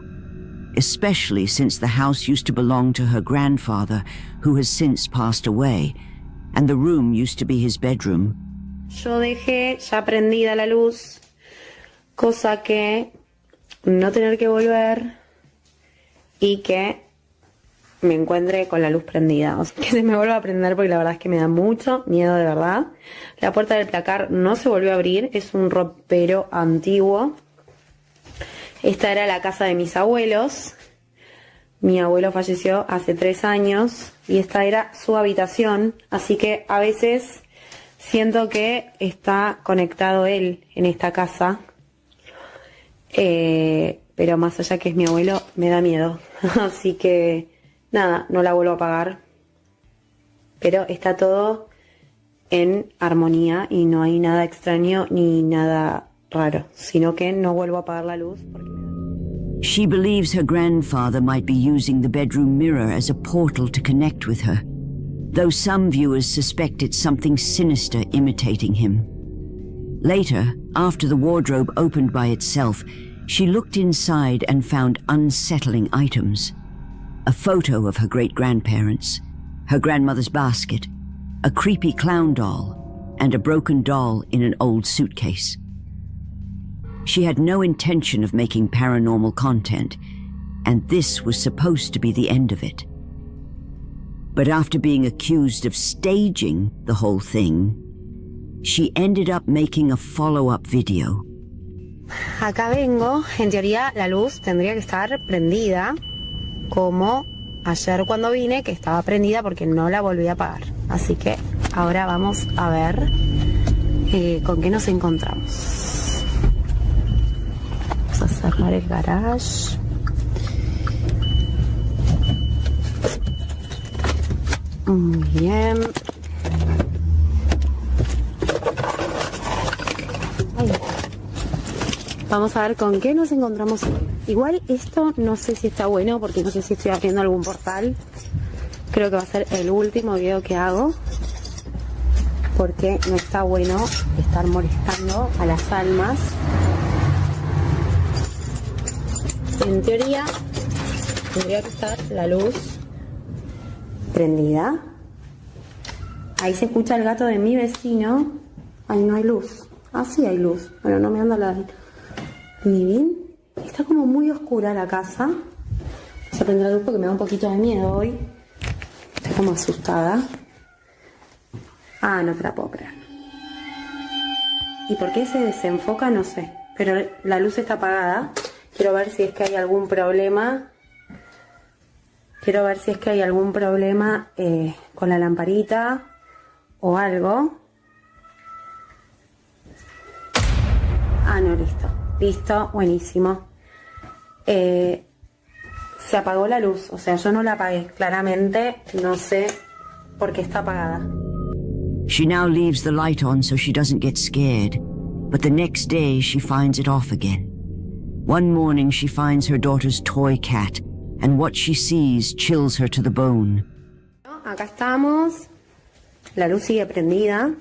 especially since the house used to belong to her grandfather, who has since passed away, and the room used to be his bedroom. Yo dejé ya prendida la luz, cosa que no tener que volver y que me encuentre con la luz prendida. O sea, que se me vuelva a prender porque la verdad es que me da mucho miedo de verdad. La puerta del placar no se volvió a abrir, es un ropero antiguo. Esta era la casa de mis abuelos. Mi abuelo falleció hace 3 años y esta era su habitación, así que a veces siento que está conectado él en esta casa, pero más allá que es mi abuelo, me da miedo. Así que nada, no la vuelvo a apagar, pero está todo en armonía y no hay nada extraño ni nada raro, sino que no vuelvo a apagar la luz porque me da... She believes her grandfather might be using the bedroom mirror as a portal to connect with her, though some viewers suspect it's something sinister imitating him. Later, after the wardrobe opened by itself, she looked inside and found unsettling items. A photo of her great-grandparents, her grandmother's basket, a creepy clown doll, and a broken doll in an old suitcase. She had no intention of making paranormal content, and this was supposed to be the end of it. But after being accused of staging the whole thing, she ended up making a follow-up video. Acá vengo, en teoría la luz tendría que estar prendida, como ayer cuando vine, que estaba prendida porque no la volví a apagar. Así que ahora vamos a ver con qué nos encontramos. Vamos a cerrar el garage. Muy bien. Ay. Vamos a ver con qué nos encontramos hoy. Igual esto no sé si está bueno porque no sé si estoy abriendo algún portal. Creo que va a ser el último video que hago, porque no está bueno estar molestando a las almas. En teoría tendría que estar la luz prendida. Ahí se escucha el gato de mi vecino. Ahí no hay luz. Ah, sí hay luz. Bueno, no me anda la living. Está como muy oscura la casa. Se prende la luz porque me da un poquito de miedo hoy. Estoy como asustada. Ah, no te la puedo creer. ¿Y por qué se desenfoca? No sé. Pero la luz está apagada. Quiero ver si es que hay algún problema. Quiero ver si es que hay algún problema con la lamparita o algo. Ah, no, listo. Listo, buenísimo. Se apagó la luz, o sea, yo no la apagué. Claramente, no sé por qué está apagada. She now leaves the light on so she doesn't get scared, but the next day she finds it off again. One morning she finds her daughter's toy cat, and what she sees chills her to the bone. Acá estamos. La luz sigue prendida.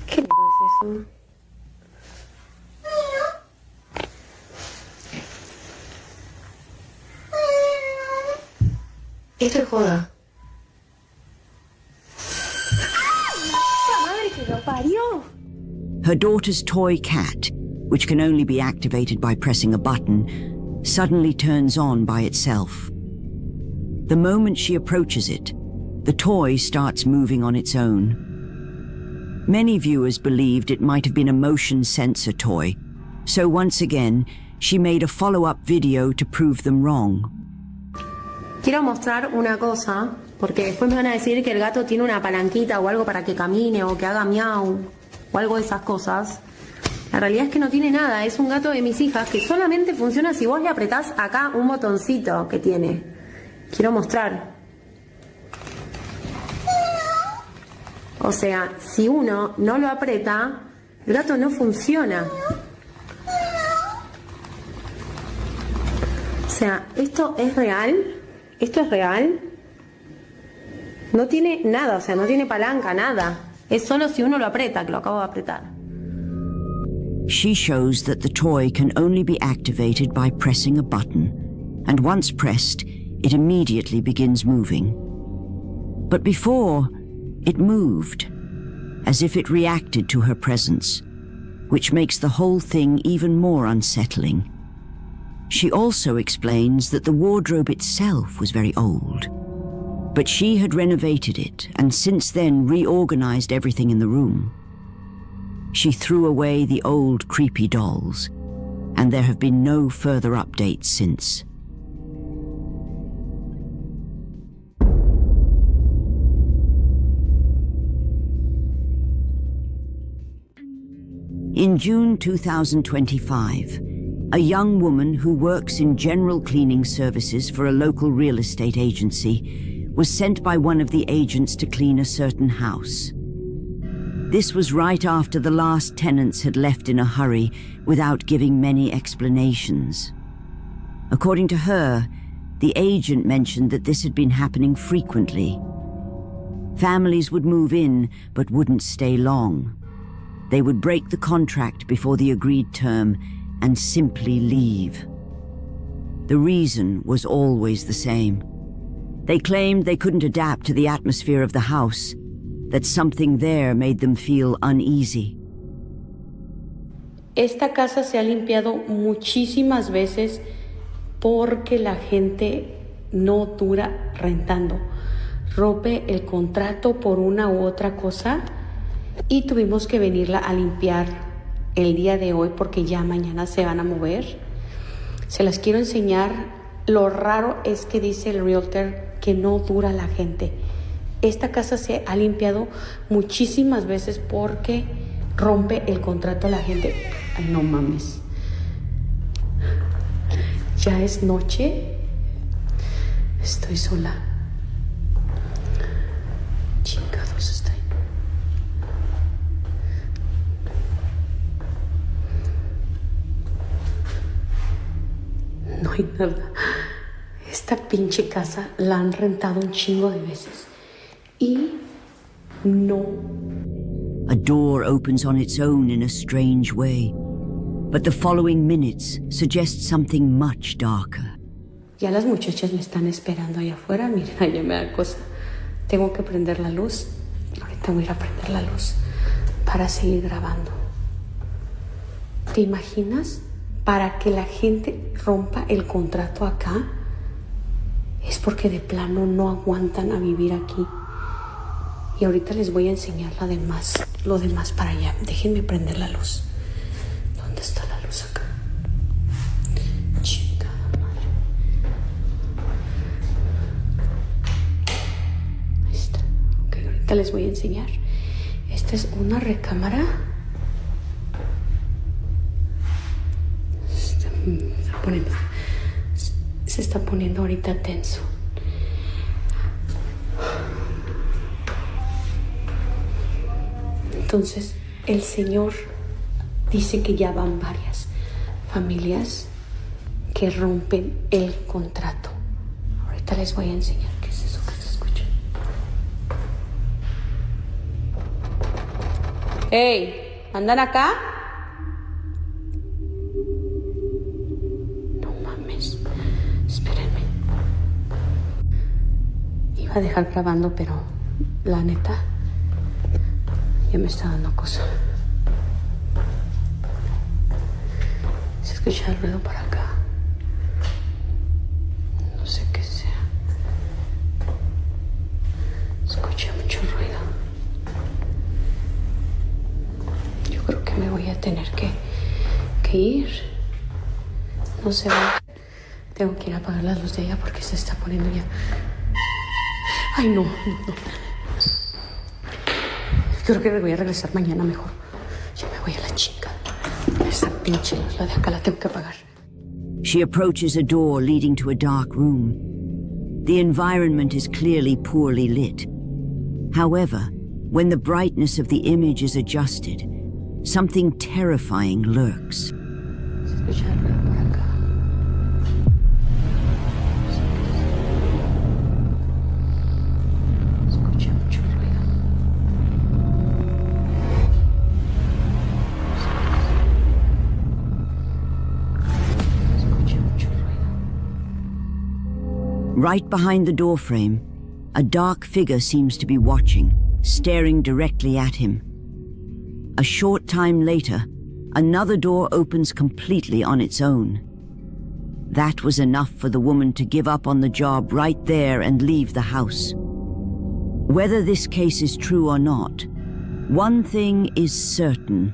¿Qué mierda es eso? Esto es joda. ¡Ah! ¡Madre que lo parió! Her daughter's toy cat, which can only be activated by pressing a button, suddenly turns on by itself. The moment she approaches it, the toy starts moving on its own. Many viewers believed it might have been a motion sensor toy, so once again, she made a follow-up video to prove them wrong. Quiero mostrar una cosa, porque después me van a decir que el gato tiene una palanquita o algo para que camine o que haga miau o algo de esas cosas. La realidad es que no tiene nada, es un gato de mis hijas que solamente funciona si vos le apretás acá un botoncito que tiene. Quiero mostrar. O sea, si uno no lo aprieta, el gato no funciona. O sea, esto es real. Esto es real. No tiene nada, o sea, no tiene palanca, nada. Es solo si uno lo aprieta, que lo acabo de apretar. She shows that the toy can only be activated by pressing a button, and once pressed, it immediately begins moving. But before, it moved, as if it reacted to her presence, which makes the whole thing even more unsettling. She also explains that the wardrobe itself was very old, but she had renovated it and since then reorganized everything in the room. She threw away the old creepy dolls, and there have been no further updates since. In June 2025, a young woman who works in general cleaning services for a local real estate agency was sent by one of the agents to clean a certain house. This was right after the last tenants had left in a hurry without giving many explanations. According to her, the agent mentioned that this had been happening frequently. Families would move in but wouldn't stay long. They would break the contract before the agreed term and simply leave. The reason was always the same. They claimed they couldn't adapt to the atmosphere of the house, that something there made them feel uneasy. Esta casa se ha limpiado muchísimas veces porque la gente no dura rentando. Rompe el contrato por una u otra cosa y tuvimos que venirla a limpiar el día de hoy porque ya mañana se van a mover. Se las quiero enseñar. Lo raro es que dice el realtor que no dura la gente. Esta casa se ha limpiado muchísimas veces porque rompe el contrato a la gente. Ay, no mames. Ya es noche. Estoy sola. Chingados estoy. No hay nada. Esta pinche casa la han rentado un chingo de veces. Y no. A door opens on its own in a strange way, but the following minutes suggest something much darker. Ya las muchachas me están esperando allá afuera. Miren, allá me da cosa. Tengo que prender la luz. Ahorita voy a ir a prender la luz para seguir grabando. ¿Te imaginas? Para que la gente rompa el contrato acá, es porque de plano no aguantan a vivir aquí. Y ahorita les voy a enseñar lo demás para allá. Déjenme prender la luz. ¿Dónde está la luz acá? Chingada madre. Ahí está. Ok, ahorita les voy a enseñar. Esta es una recámara. Se está poniendo ahorita tenso. Entonces, el señor dice que ya van varias familias que rompen el contrato. Ahorita les voy a enseñar qué es eso que se escucha. ¡Hey! ¿Andan acá? No mames. Espérenme. Iba a dejar grabando, pero la neta ya me está dando cosa. Se escucha el ruido por acá. No sé qué sea. Escucha mucho ruido. Yo creo que me voy a tener que ir. No sé. Tengo que ir a apagar la luz de ella porque se está poniendo ya. Ay, no. Creo que me voy a regresar mañana mejor. Ya me voy a la chinga. Esa pinche luz, la de acá, la tengo que apagar. She approaches a door leading to a dark room. The environment is clearly poorly lit. However, when the brightness of the image is adjusted, something terrifying lurks. Right behind the doorframe, a dark figure seems to be watching, staring directly at him. A short time later, another door opens completely on its own. That was enough for the woman to give up on the job right there and leave the house. Whether this case is true or not, one thing is certain.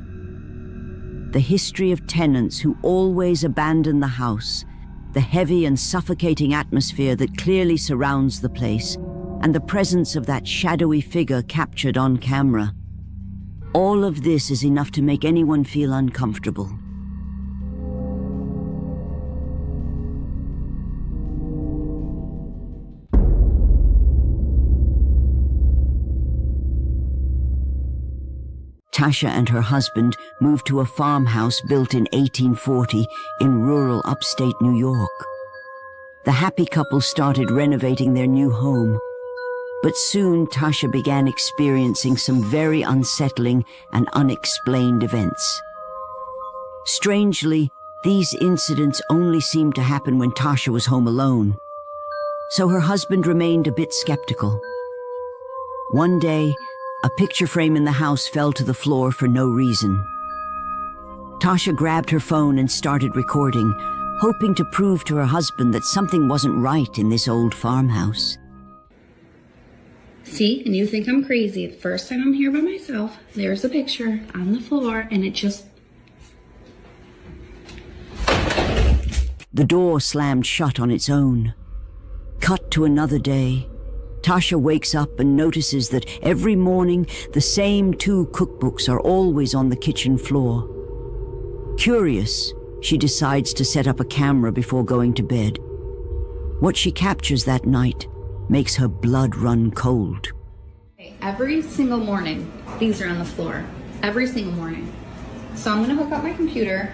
The history of tenants who always abandon the house, the heavy and suffocating atmosphere that clearly surrounds the place, and the presence of that shadowy figure captured on camera. All of this is enough to make anyone feel uncomfortable. Tasha and her husband moved to a farmhouse built in 1840 in rural upstate New York. The happy couple started renovating their new home. But soon Tasha began experiencing some very unsettling and unexplained events. Strangely, these incidents only seemed to happen when Tasha was home alone. So her husband remained a bit skeptical. One day, a picture frame in the house fell to the floor for no reason. Tasha grabbed her phone and started recording, hoping to prove to her husband that something wasn't right in this old farmhouse. See, and you think I'm crazy. The first time I'm here by myself, there's a picture on the floor, and it just... The door slammed shut on its own. Cut to another day. Tasha wakes up and notices that every morning the same 2 cookbooks are always on the kitchen floor. Curious, she decides to set up a camera before going to bed. What she captures that night makes her blood run cold. Every single morning, these are on the floor. Every single morning. So I'm gonna hook up my computer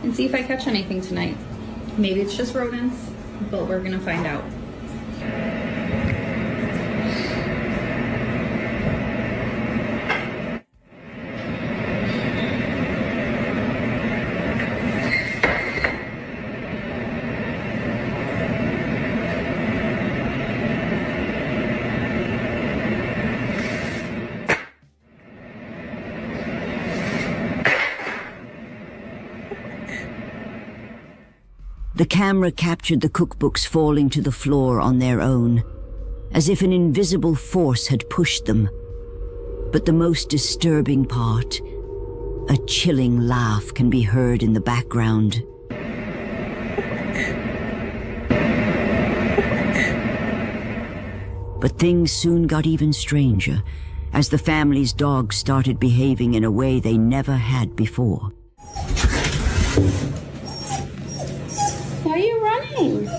and see if I catch anything tonight. Maybe it's just rodents, but we're gonna find out. The camera captured the cookbooks falling to the floor on their own, as if an invisible force had pushed them. But the most disturbing part, a chilling laugh can be heard in the background. But things soon got even stranger, as the family's dogs started behaving in a way they never had before. Why are you running?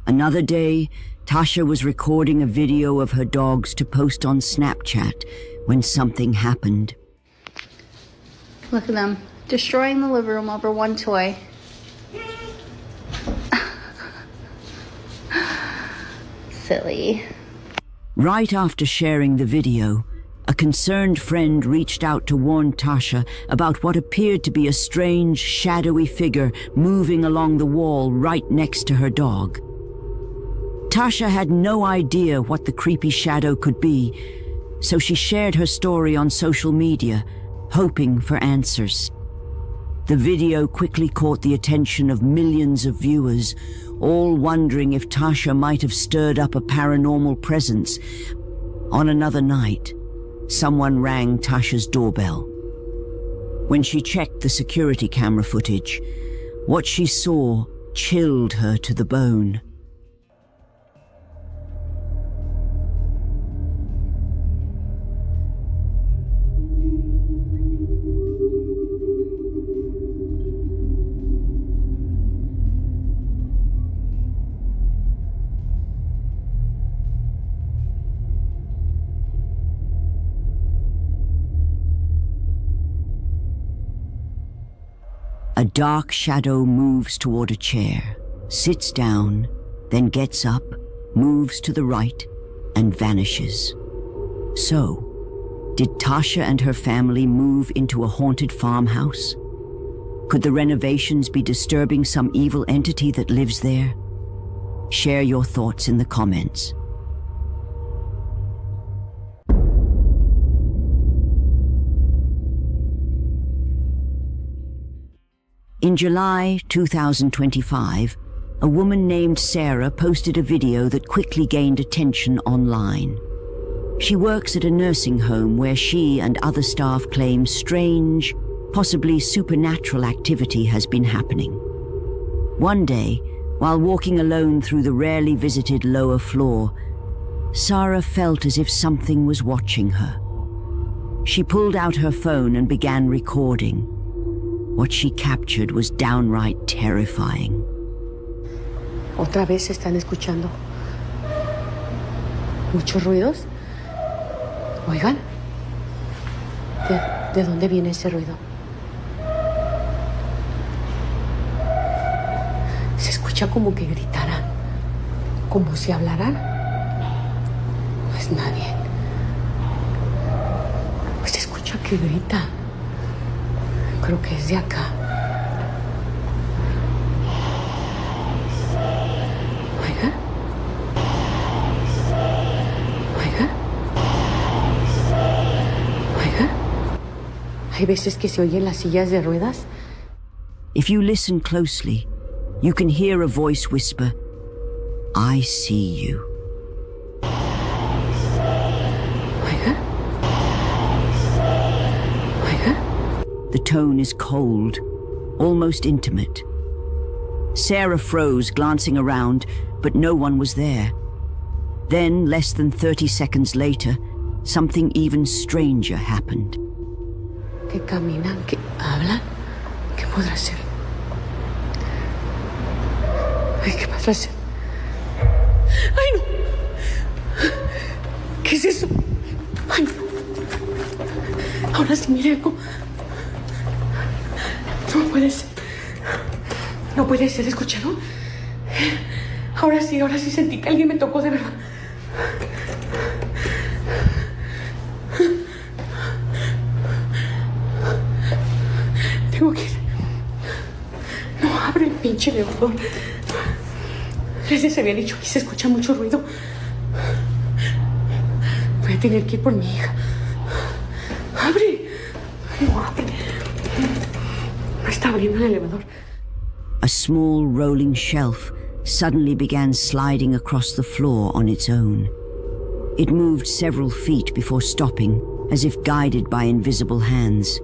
Another day, Tasha was recording a video of her dogs to post on Snapchat when something happened. Look at them, destroying the living room over one toy. Silly. Right after sharing the video, a concerned friend reached out to warn Tasha about what appeared to be a strange, shadowy figure moving along the wall right next to her dog. Tasha had no idea what the creepy shadow could be, so she shared her story on social media, hoping for answers. The video quickly caught the attention of millions of viewers, all wondering if Tasha might have stirred up a paranormal presence. On another night, someone rang Tasha's doorbell. When she checked the security camera footage, what she saw chilled her to the bone. A dark shadow moves toward a chair, sits down, then gets up, moves to the right, and vanishes. So, did Tasha and her family move into a haunted farmhouse? Could the renovations be disturbing some evil entity that lives there? Share your thoughts in the comments. In July 2025, a woman named Sarah posted a video that quickly gained attention online. She works at a nursing home where she and other staff claim strange, possibly supernatural activity has been happening. One day, while walking alone through the rarely visited lower floor, Sarah felt as if something was watching her. She pulled out her phone and began recording. What she captured was downright terrifying. Otra vez están escuchando muchos ruidos. Oigan, ¿de dónde viene ese ruido? Se escucha como que gritaran, como si hablaran. No es nadie. Pues se escucha que grita. Creo que es de acá. Oiga. Oiga. Oiga. Hay veces que se oyen las sillas de ruedas. If you listen closely, you can hear a voice whisper, "I see you." Oiga. Oiga. The tone is cold, almost intimate. Sarah froze, glancing around, but no one was there. Then, less than 30 seconds later, something even stranger happened. Que caminan, que hablan. ¿Qué podrá ser? Ay, ¿qué podrá ser? ¡Ay, no! ¿Qué es eso? ¡Ay, no! Ahora sí, mire eco. No puede ser. No puede ser, ¿escucharon? Ahora sí sentí que alguien me tocó de verdad. Tengo que ir. No abre el pinche elevador. Les había dicho que se escucha mucho ruido. Voy a tener que ir por mi hija. ¡Abre! No abre. No está abriendo el elevador. A small rolling shelf suddenly began sliding across the floor on its own. It moved several feet before stopping, as if guided by invisible hands.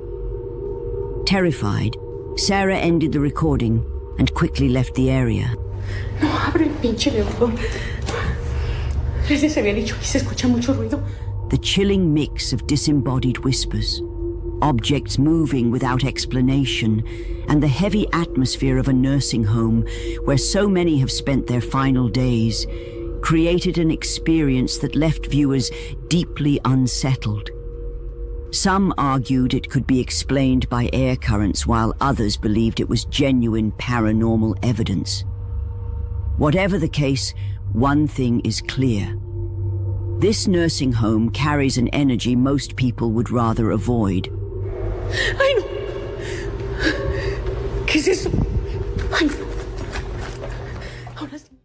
Terrified, Sarah ended the recording and quickly left the area. No abre el pinche elevador. Les había dicho que se escucha mucho ruido. The chilling mix of disembodied whispers, objects moving without explanation, and the heavy atmosphere of a nursing home where so many have spent their final days created an experience that left viewers deeply unsettled. Some argued it could be explained by air currents, while others believed it was genuine paranormal evidence. Whatever the case, one thing is clear. This nursing home carries an energy most people would rather avoid. ¡Ay, no! ¿Qué es eso? ¡Ay, no! Ahora sí.